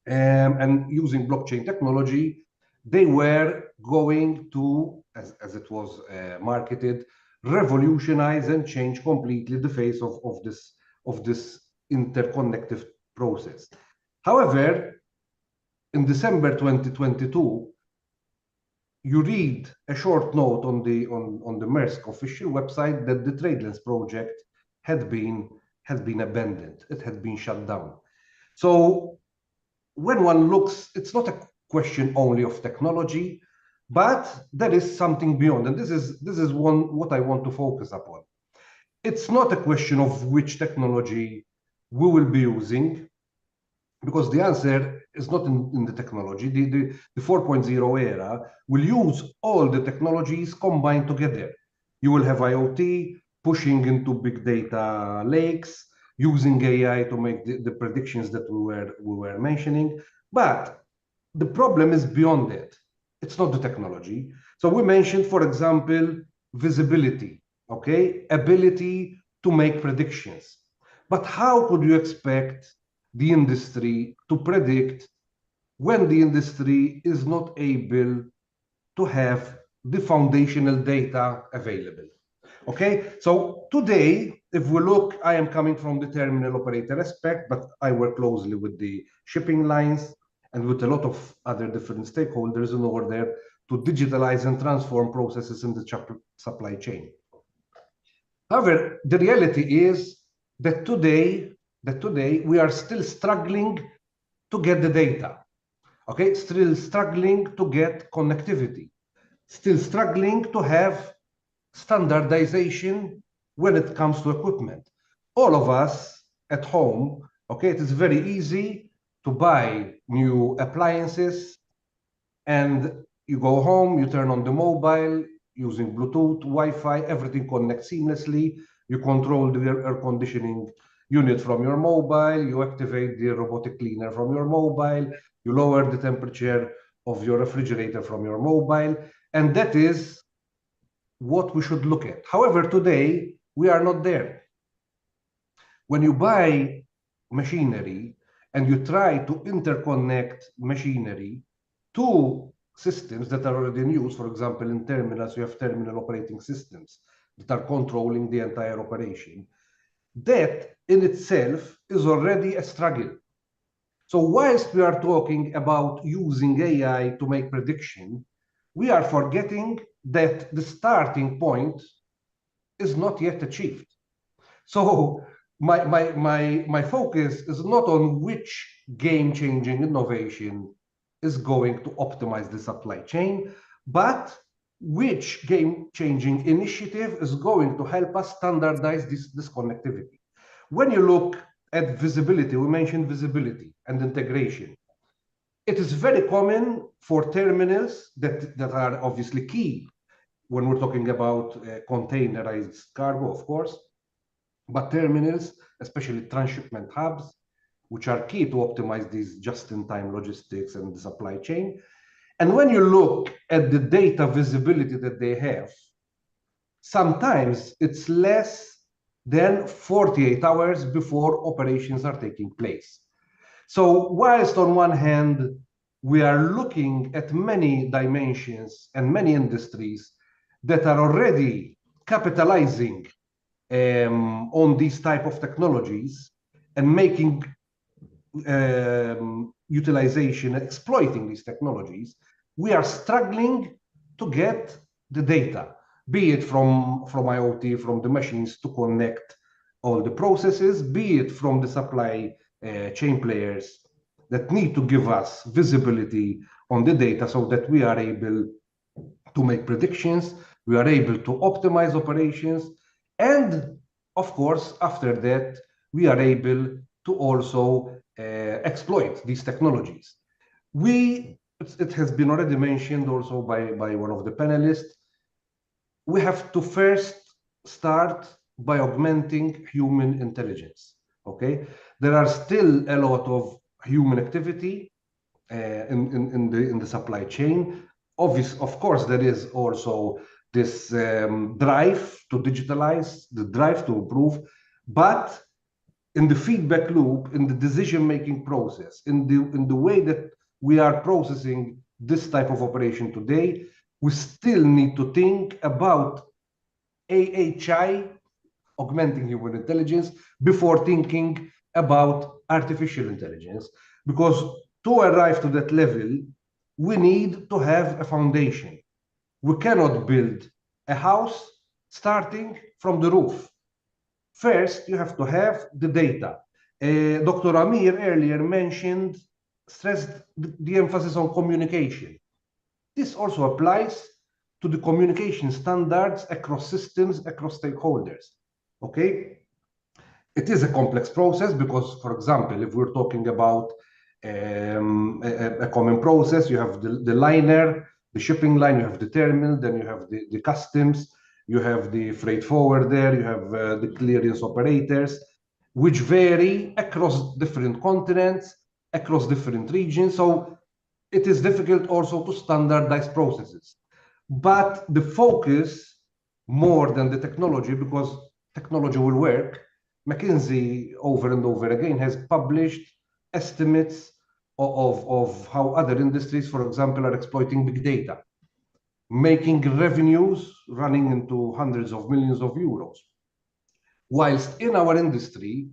And using blockchain technology, they were going to, as it was marketed, revolutionize and change completely the face of this interconnected process. However, in December 2022, you read a short note on the Maersk official website that the TradeLens project had been abandoned. It had been shut down. So when one looks, it's not a question only of technology, but there is something beyond, and this is what I want to focus upon. It's not a question of which technology we will be using, because the answer is not in the technology. The 4.0 era will use all the technologies combined together. You will have IoT pushing into big data lakes, using AI to make the predictions that we were mentioning. But the problem is beyond that. It's not the technology. So we mentioned, for example, visibility, okay? Ability to make predictions. But how could you expect the industry to predict when the industry is not able to have the foundational data available? Okay, so today, if we look, I am coming from the terminal operator aspect, but I work closely with the shipping lines and with a lot of other different stakeholders in order to digitalize and transform processes in the supply chain. However, the reality is that today we are still struggling to get the data, okay? Still struggling to get connectivity, still struggling to have standardization when it comes to equipment. All of us at home, okay, it is very easy to buy new appliances, and you go home, you turn on the mobile, using Bluetooth, Wi-Fi, everything connects seamlessly. You control the air conditioning unit from your mobile, you activate the robotic cleaner from your mobile, you lower the temperature of your refrigerator from your mobile, and that is what we should look at. However, today, we are not there. When you buy machinery and you try to interconnect machinery to systems that are already in use, for example, in terminals, you have terminal operating systems that are controlling the entire operation. That in itself is already a struggle. So whilst we are talking about using AI to make prediction, we are forgetting that the starting point is not yet achieved. So my focus is not on which game-changing innovation is going to optimize the supply chain, but which game-changing initiative is going to help us standardize this connectivity. When you look at visibility, we mentioned visibility and integration. It is very common for terminals that are obviously key when we're talking about containerized cargo, of course, but terminals, especially transshipment hubs, which are key to optimize these just-in-time logistics and the supply chain. And when you look at the data visibility that they have, sometimes it's less than 48 hours before operations are taking place. So whilst on one hand, we are looking at many dimensions and many industries that are already capitalizing on these type of technologies and making utilization, exploiting these technologies, we are struggling to get the data, be it from IoT, from the machines to connect all the processes, be it from the supply chain players that need to give us visibility on the data so that we are able to make predictions, we are able to optimize operations, and of course, after that, we are able to also exploit these technologies. It has been already mentioned also by one of the panelists, we have to first start by augmenting human intelligence, okay? There are still a lot of human activity in the supply chain. Of course, there is also this drive to digitalize, the drive to improve, but in the feedback loop, in the decision-making process, in the way that we are processing this type of operation today, we still need to think about AHI, augmenting human intelligence, before thinking about artificial intelligence. Because to arrive to that level, we need to have a foundation. We cannot build a house starting from the roof. First, you have to have the data. Dr. Amir earlier stressed the emphasis on communication. This also applies to the communication standards across systems, across stakeholders, okay? It is a complex process because, for example, if we're talking about a common process, you have the liner, the shipping line, you have the terminal, then you have the customs, you have the freight forwarder, you have the clearance operators, which vary across different continents, across different regions. So it is difficult also to standardize processes. But the focus, more than the technology, because technology will work, McKinsey over and over again has published estimates of how other industries, for example, are exploiting big data, making revenues running into hundreds of millions of euros. Whilst in our industry,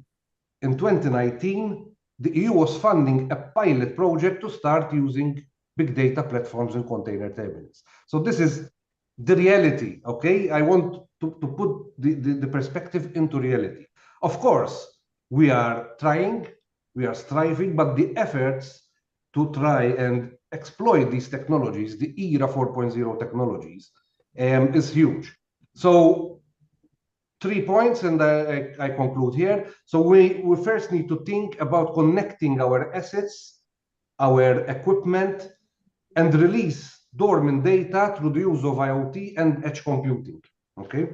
in 2019, the EU was funding a pilot project to start using big data platforms in container terminals. So this is the reality, okay? I want to put the perspective into reality. Of course, we are trying, we are striving, but the efforts to try and exploit these technologies, the era 4.0 technologies, is huge. So 3 points, and I conclude here. So we first need to think about connecting our assets, our equipment, and release dormant data through the use of IoT and edge computing, okay?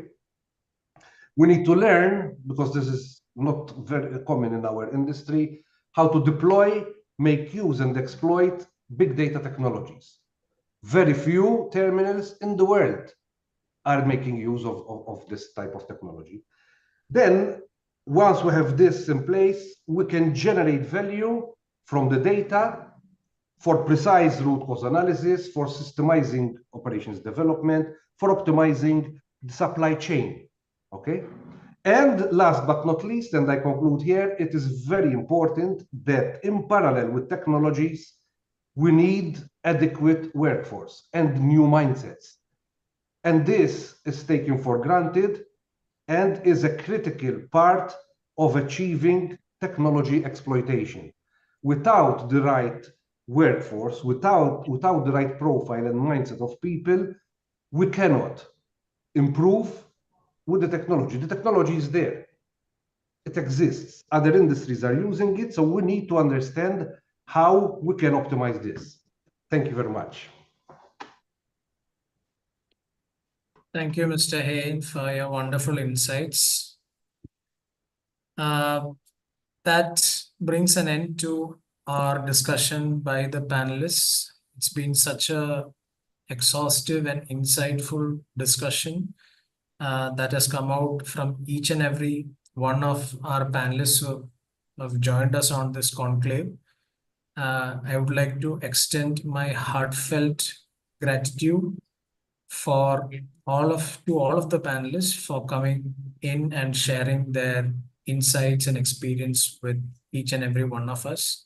We need to learn, because this is not very common in our industry, how to deploy, make use, and exploit big data technologies. Very few terminals in the world are making use of this type of technology. Then, once we have this in place, we can generate value from the data for precise root cause analysis, for systemizing operations development, for optimizing the supply chain, okay? And last but not least, and I conclude here, it is very important that in parallel with technologies, we need adequate workforce and new mindsets. And this is taken for granted and is a critical part of achieving technology exploitation. Without the right workforce, without the right profile and mindset of people, we cannot improve with the technology. The technology is there. It exists. Other industries are using it, so we need to understand how we can optimize this. Thank you very much. Thank you, Mr. Hay, for your wonderful insights. That brings an end to our discussion by the panelists. It's been such a exhaustive and insightful discussion that has come out from each and every one of our panelists who have joined us on this conclave. I would like to extend my heartfelt gratitude for all of the panelists for coming in and sharing their insights and experience with each and every one of us.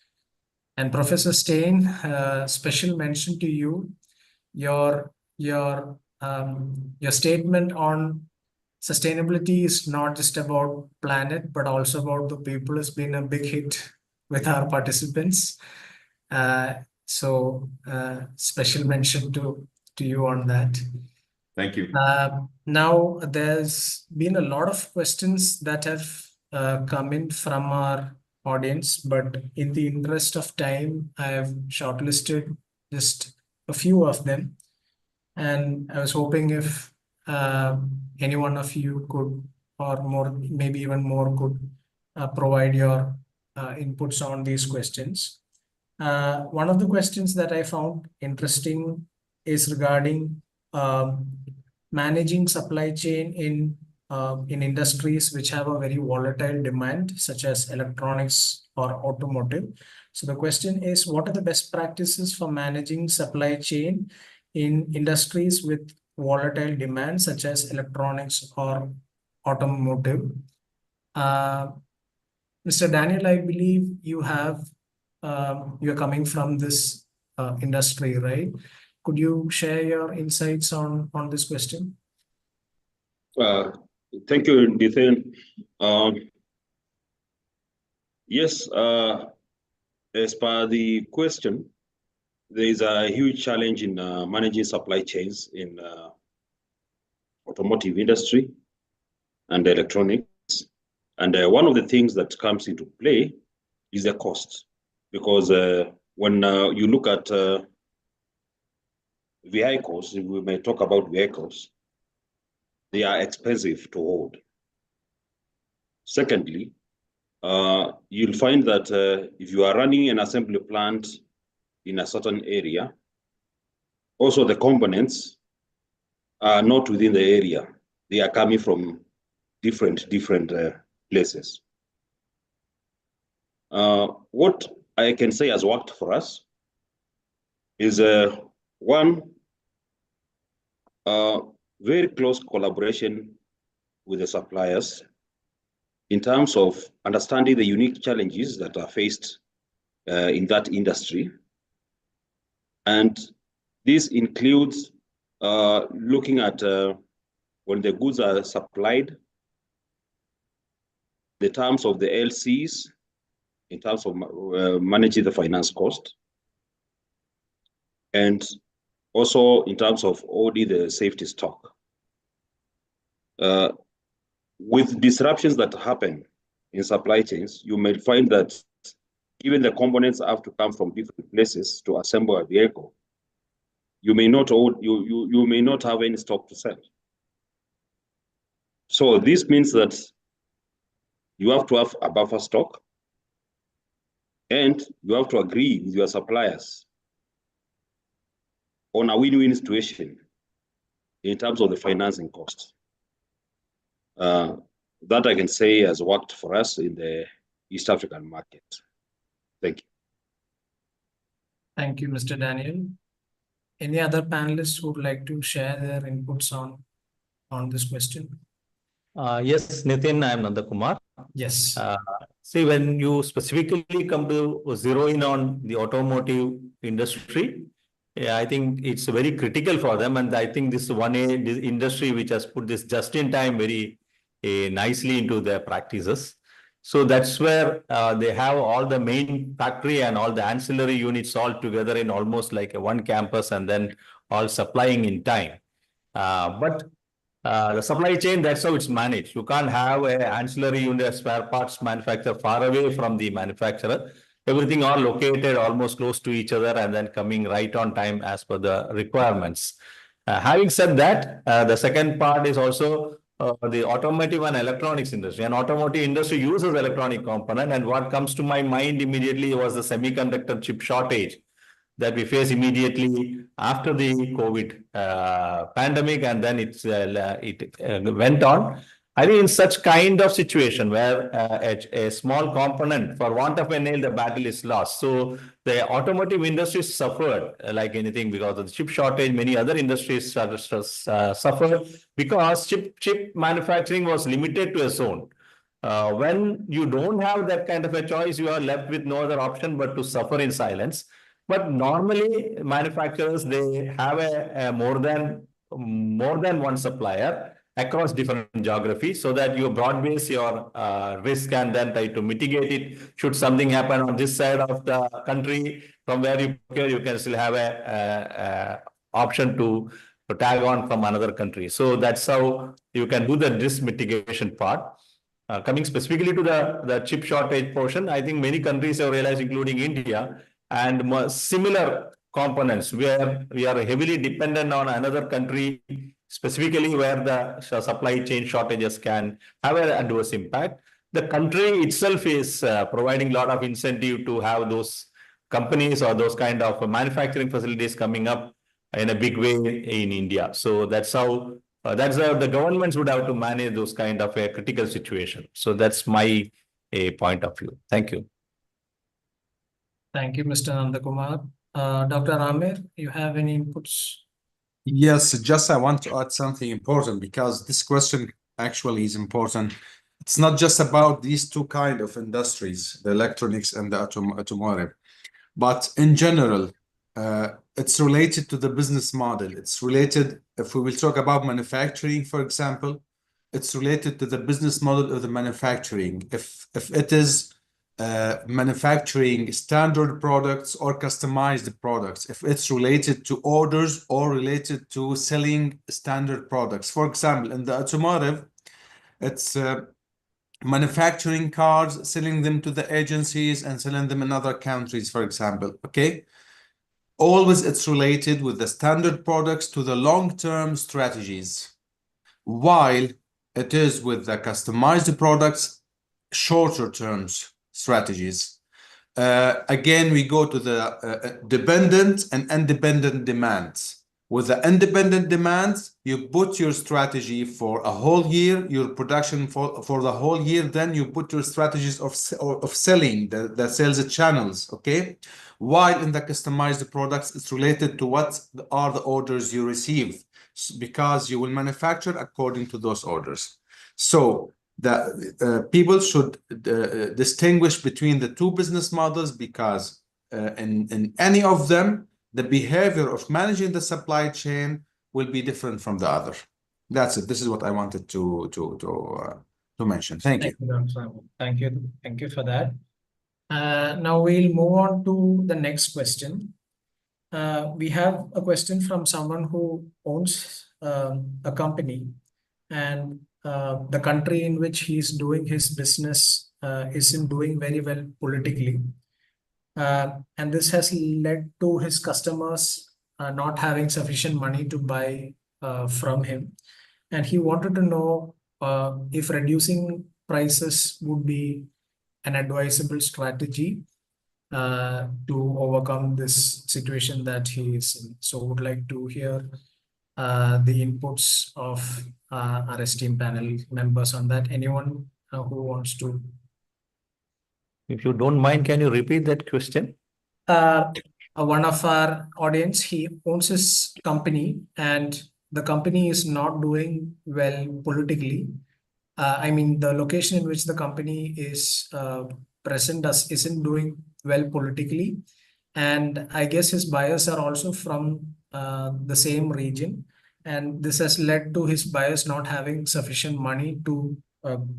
And Professor Stein, special mention to you. Your statement on sustainability is not just about planet, but also about the people has been a big hit with our participants. So special mention to you on that. Thank you. Now, there's been a lot of questions that have come in from our audience, but in the interest of time, I have shortlisted just a few of them. And I was hoping if any one of you could, or more, maybe even more, could provide your inputs on these questions. One of the questions that I found interesting is regarding managing supply chain in industries which have a very volatile demand, such as electronics or automotive. So the question is, what are the best practices for managing supply chain in industries with volatile demand, such as electronics or automotive? Mr. Daniel, I believe you have you're coming from this industry, right? Could you share your insights on this question? Thank you, Nathan. Yes, as per the question, there is a huge challenge in managing supply chains in automotive industry and electronics. And one of the things that comes into play is the cost, because when you look at vehicles, we may talk about vehicles, they are expensive to hold. Secondly, you'll find that if you are running an assembly plant in a certain area, also the components are not within the area. They are coming from different places. What I can say has worked for us is one, very close collaboration with the suppliers in terms of understanding the unique challenges that are faced in that industry. And this includes looking at when the goods are supplied, the terms of the LCs, in terms of managing the finance cost, and also in terms of OD, the safety stock. With disruptions that happen in supply chains, you may find that even the components have to come from different places to assemble a vehicle. You may not have any stock to sell. So this means that you have to have a buffer stock, and you have to agree with your suppliers on a win-win situation in terms of the financing cost. That I can say has worked for us in the East African market. Thank you. Thank you, Mr. Daniel. Any other panelists who would like to share their inputs on this question? Yes, Nitin, I am Nanda Kumar. Yes. See, when you specifically come to zero in on the automotive industry, I think it's very critical for them. And I think this is this industry which has put this just in time very nicely into their practices. So that's where they have all the main factory and all the ancillary units all together in almost like a one campus, and then all supplying in time. But the supply chain, that's how it's managed. You can't have an ancillary unit spare parts manufacturer far away from the manufacturer. everything all located almost close to each other and then coming right on time as per the requirements. Having said that, the second part is also the automotive and electronics industry. And automotive industry uses electronic component, and what comes to my mind immediately was the semiconductor chip shortage that we face immediately after the COVID pandemic, and then it went on. I think in such kind of situation where a small component, for want of a nail, the battle is lost. So the automotive industry suffered like anything because of the chip shortage. Many other industries suffered because chip manufacturing was limited to a zone. When you don't have that kind of a choice, you are left with no other option but to suffer in silence. But normally, manufacturers, they have a more than one supplier across different geographies, so that you broad base your risk and then try to mitigate it. Should something happen on this side of the country from where you procure, you can still have a option to tag on from another country. So that's how you can do the risk mitigation part. Coming specifically to the chip shortage portion, I think many countries have realized, including India, and similar components where we are heavily dependent on another country, specifically where the supply chain shortages can have an adverse impact. The country itself is providing a lot of incentive to have those companies or those kind of manufacturing facilities coming up in a big way in India. So that's how the governments would have to manage those kind of a critical situation. So that's my point of view. Thank you. Thank you, Mr. Nandakumar. Dr. Amir, you have any inputs? Yes, just I want to add something important, because this question actually is important. It's not just about these two kind of industries, the electronics and the automotive, but in general, it's related to the business model. It's related, if we will talk about manufacturing, for example, it's related to the business model of the manufacturing. If it is manufacturing standard products or customized products, if it's related to orders or related to selling standard products. For example, in the automotive, it's manufacturing cars, selling them to the agencies and selling them in other countries, for example. Okay, always it's related with the standard products to the long-term strategies, while it is with the customized products, shorter terms strategies. Again, we go to the dependent and independent demands. With the independent demands, you put your strategy for a whole year, your production for the whole year, then you put your strategies of selling, the sales channels, okay? While in the customized products, it's related to what are the orders you receive, because you will manufacture according to those orders. So the people should distinguish between the two business models, because in any of them, the behavior of managing the supply chain will be different from the other. That's it. This is what I wanted to mention. Thank you. Thank you. Thank you for that. Now we'll move on to the next question. We have a question from someone who owns a company, and the country in which he's doing his business isn't doing very well politically. And this has led to his customers not having sufficient money to buy from him. And he wanted to know if reducing prices would be an advisable strategy to overcome this situation that he is in. So would like to hear the inputs of our esteemed panel members on that. Anyone who wants to? If you don't mind, can you repeat that question? One of our audience, he owns his company, and the company is not doing well politically. I mean, the location in which the company is present isn't doing well politically. And I guess his buyers are also from the same region. And this has led to his buyers not having sufficient money to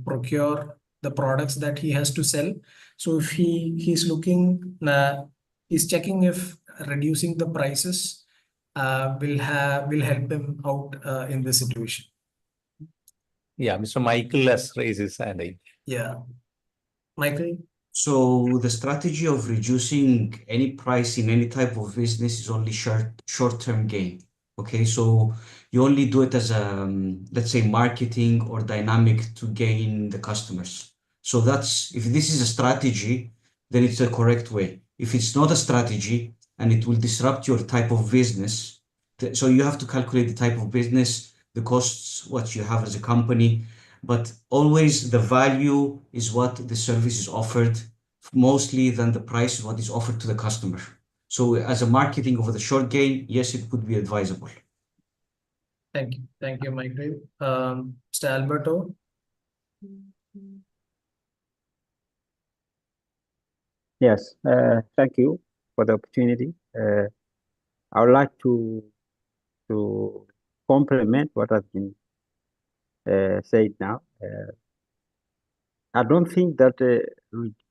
procure the products that he has to sell. So if he's looking, he's checking if reducing the prices will help him out in this situation. Yeah, Mr. Michael has raised his hand. Yeah, Michael. So the strategy of reducing any price in any type of business is only short-term gain. Okay, so you only do it as a, let's say, marketing or dynamic to gain the customers. So that's, if this is a strategy, then it's the correct way. If it's not a strategy and it will disrupt your type of business, so you have to calculate the type of business, the costs, what you have as a company, but always the value is what the service is offered, mostly than the price is what is offered to the customer. So as a marketing over the short gain, yes, it could be advisable. Thank you, Michael. Mr. Alberto. Yes, thank you for the opportunity. I would like to complement what has been said now. I don't think that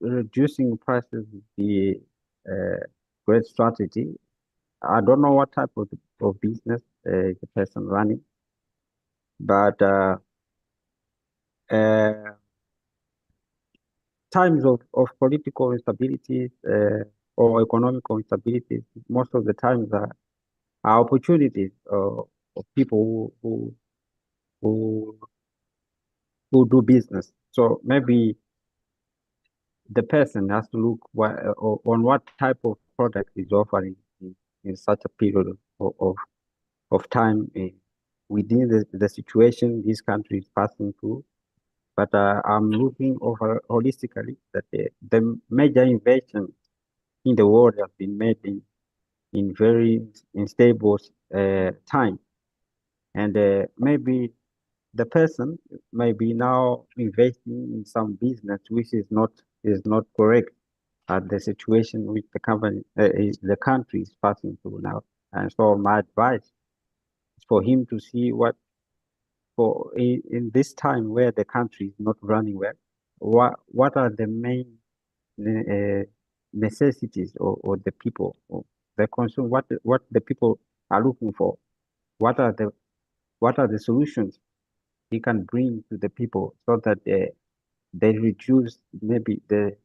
reducing prices would be a great strategy. I don't know what type of business the person running, but times of political instabilities or economical instabilities, most of the times are opportunities of people who do business. So maybe the person has to look on what type of product is offering in such a period of time within the situation this country is passing through. But I'm looking over holistically that the major inventions in the world have been made in very unstable time. And maybe the person may be now investing in some business which is not correct at the situation which the country is passing through now. And so my advice is for him to see what in this time where the country is not running well, what are the main necessities or the people or the concern, what the people are looking for, what are the solutions he can bring to the people so that they reduce maybe the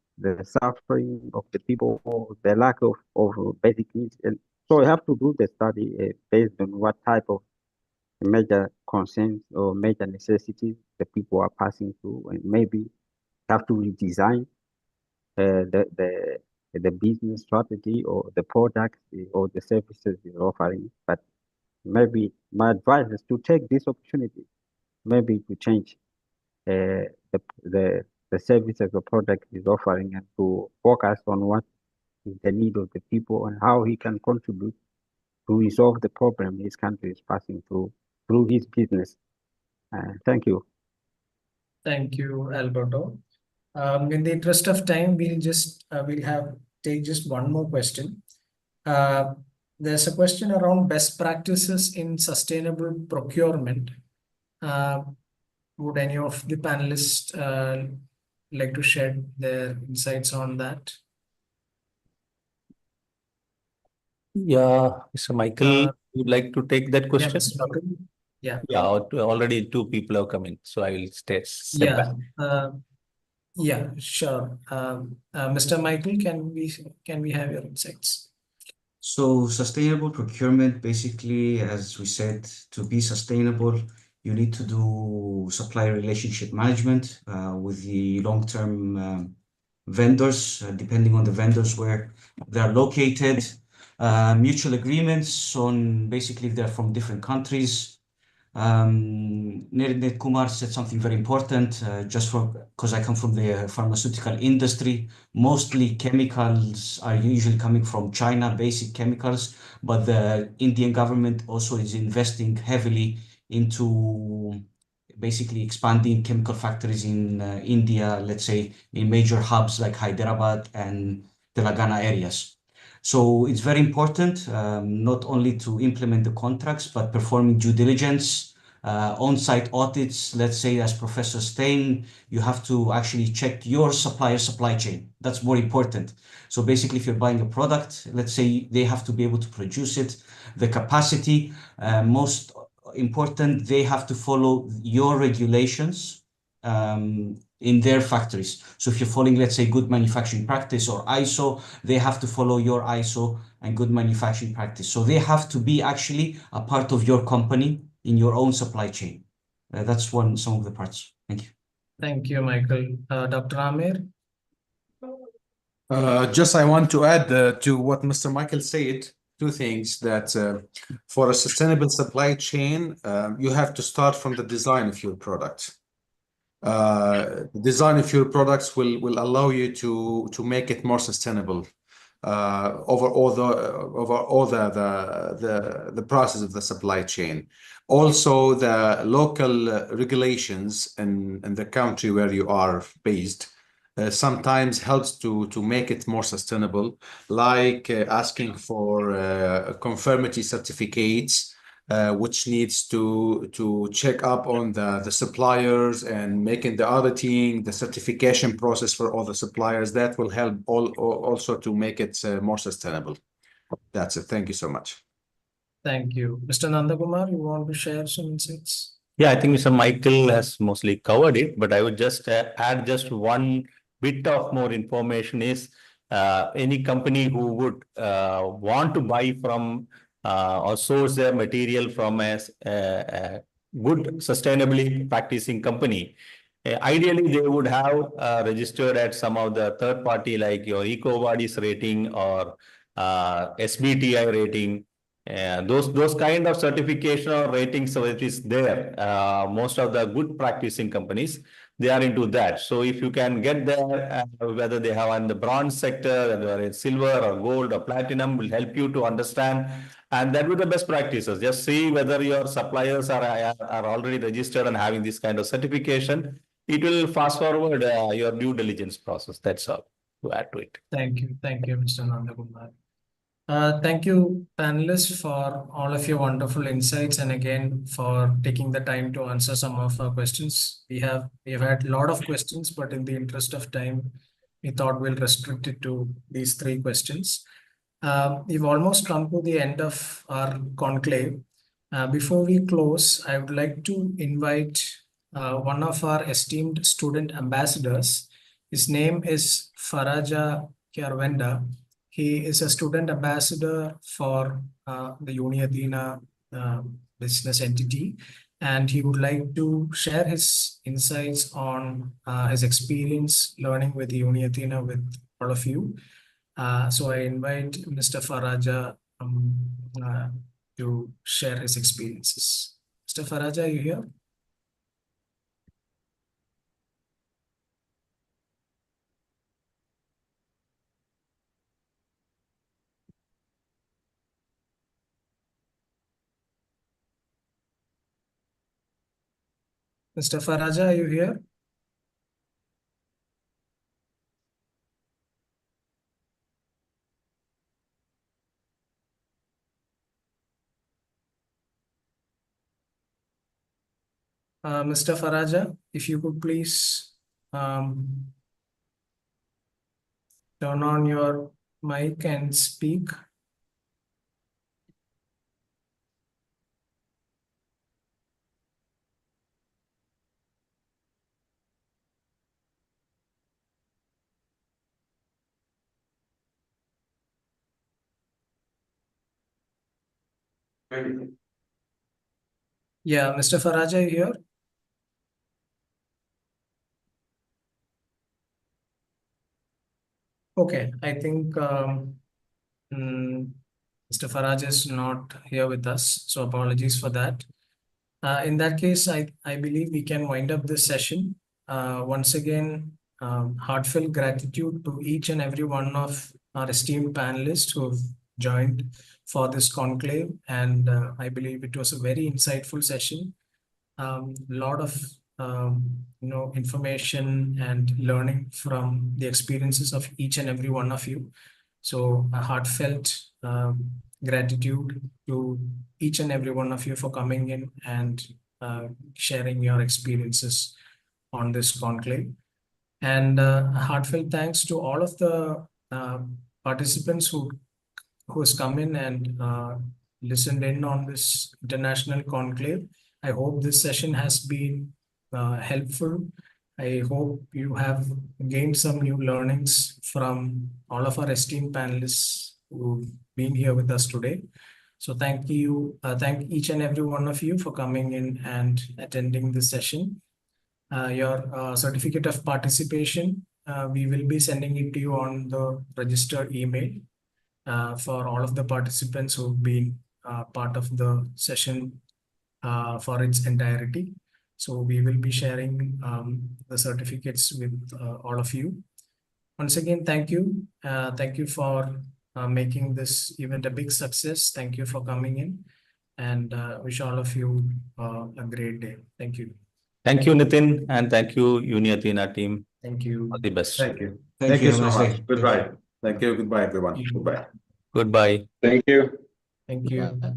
suffering of the people or the lack of basic needs. And so we have to do the study based on what type of major concerns or major necessities the people are passing through, and maybe have to redesign the business strategy or the products or the services you're offering. But maybe my advice is to take this opportunity, maybe to change the services or product is offering, and to focus on what is the need of the people and how he can contribute to resolve the problem his country is passing through his business. Thank you. Thank you, Alberto. In the interest of time, we'll take just one more question. There's a question around best practices in sustainable procurement. Would any of the panelists like to share their insights on that? Yeah, Mr. Michael, would like to take that Yeah, question? Mr. Michael. Yeah. Yeah, already two people have come in, so I will step back. Yeah, sure. Mr. Michael, can we have your insights? So sustainable procurement, basically, as we said, to be sustainable, you need to do supply relationship management with the long-term vendors, depending on the vendors where they're located, mutual agreements on basically if they're from different countries. Nirnet Kumar said something very important, because I come from the pharmaceutical industry. Mostly chemicals are usually coming from China, basic chemicals, but the Indian government also is investing heavily into basically expanding chemical factories in India, let's say in major hubs like Hyderabad and Telangana areas. So it's very important not only to implement the contracts, but performing due diligence, on-site audits. Let's say, as Professor Stein, you have to actually check your supplier supply chain. That's more important. So basically, if you're buying a product, let's say they have to be able to produce it, the capacity, most important, they have to follow your regulations. in their factories. So if you're following, let's say, good manufacturing practice or ISO, they have to follow your ISO and good manufacturing practice. So they have to be actually a part of your company in your own supply chain. That's some of the parts. Thank you. Thank you, Michael. Dr. Amir? Just I want to add to what Mr. Michael said, two things that for a sustainable supply chain, you have to start from the design of your product. The design of your products will allow you to make it more sustainable over all the process of the supply chain. Also, the local regulations in the country where you are based sometimes helps to make it more sustainable, like asking for conformity certificates, which needs to check up on the suppliers and making the auditing, the certification process for all the suppliers. That will help also to make it more sustainable. That's it. Thank you so much. Thank you. Mr. Nandakumar, you want to share some insights? Yeah, I think Mr. Michael has mostly covered it, but I would just add just one bit of more information is any company who would want to buy from or source their material from a good sustainably practicing company. Ideally, they would have registered at some of the third party like your EcoVadis rating or SBTI rating. Those kind of certification or ratings, so it is there. Most of the good practicing companies, they are into that. So if you can get there, whether they have in the bronze sector, whether it's silver or gold or platinum, will help you to understand. And that will be the best practices. Just see whether your suppliers are already registered and having this kind of certification. It will fast forward your due diligence process. That's all to add to it. Thank you. Thank you, Mr. Nandakumar. Thank you, panelists, for all of your wonderful insights and again for taking the time to answer some of our questions. We have had a lot of questions, but in the interest of time, we thought we'll restrict it to these 3 questions. We've almost come to the end of our conclave. Before we close, I would like to invite one of our esteemed student ambassadors. His name is Faraja Kyarwenda. He is a student ambassador for the Uniathena business entity, and he would like to share his insights on his experience learning with Uniathena with all of you. So I invite Mr. Faraja to share his experiences. Mr. Faraja, are you here? Mr. Faraja, are you here? Mr. Faraja, if you could please turn on your mic and speak. Yeah, Mr. Faraja, are you here? Okay, I think Mr. Faraj is not here with us, so apologies for that. In that case, I believe we can wind up this session. Once again, heartfelt gratitude to each and every one of our esteemed panelists who have joined for this conclave, and I believe it was a very insightful session. A lot of information and learning from the experiences of each and every one of you. So a heartfelt gratitude to each and every one of you for coming in and sharing your experiences on this conclave. And a heartfelt thanks to all of the participants who has come in and listened in on this international conclave. I hope this session has been helpful I hope you have gained some new learnings from all of our esteemed panelists who've been here with us today. So thank you, thank each and every one of you for coming in and attending this session. Your certificate of participation, we will be sending it to you on the registered email for all of the participants who've been part of the session for its entirety. So we will be sharing the certificates with all of you. Once again, thank you. Thank you for making this event a big success. Thank you for coming in, and wish all of you a great day. Thank you. Thank you, Nitin, and thank you, Uni Athena team. Thank you. All the best. Thank you. Thank you. so Have a nice much. day. Goodbye. Thank you. Goodbye, everyone. Thank you. Goodbye. Goodbye. Thank you. Thank you.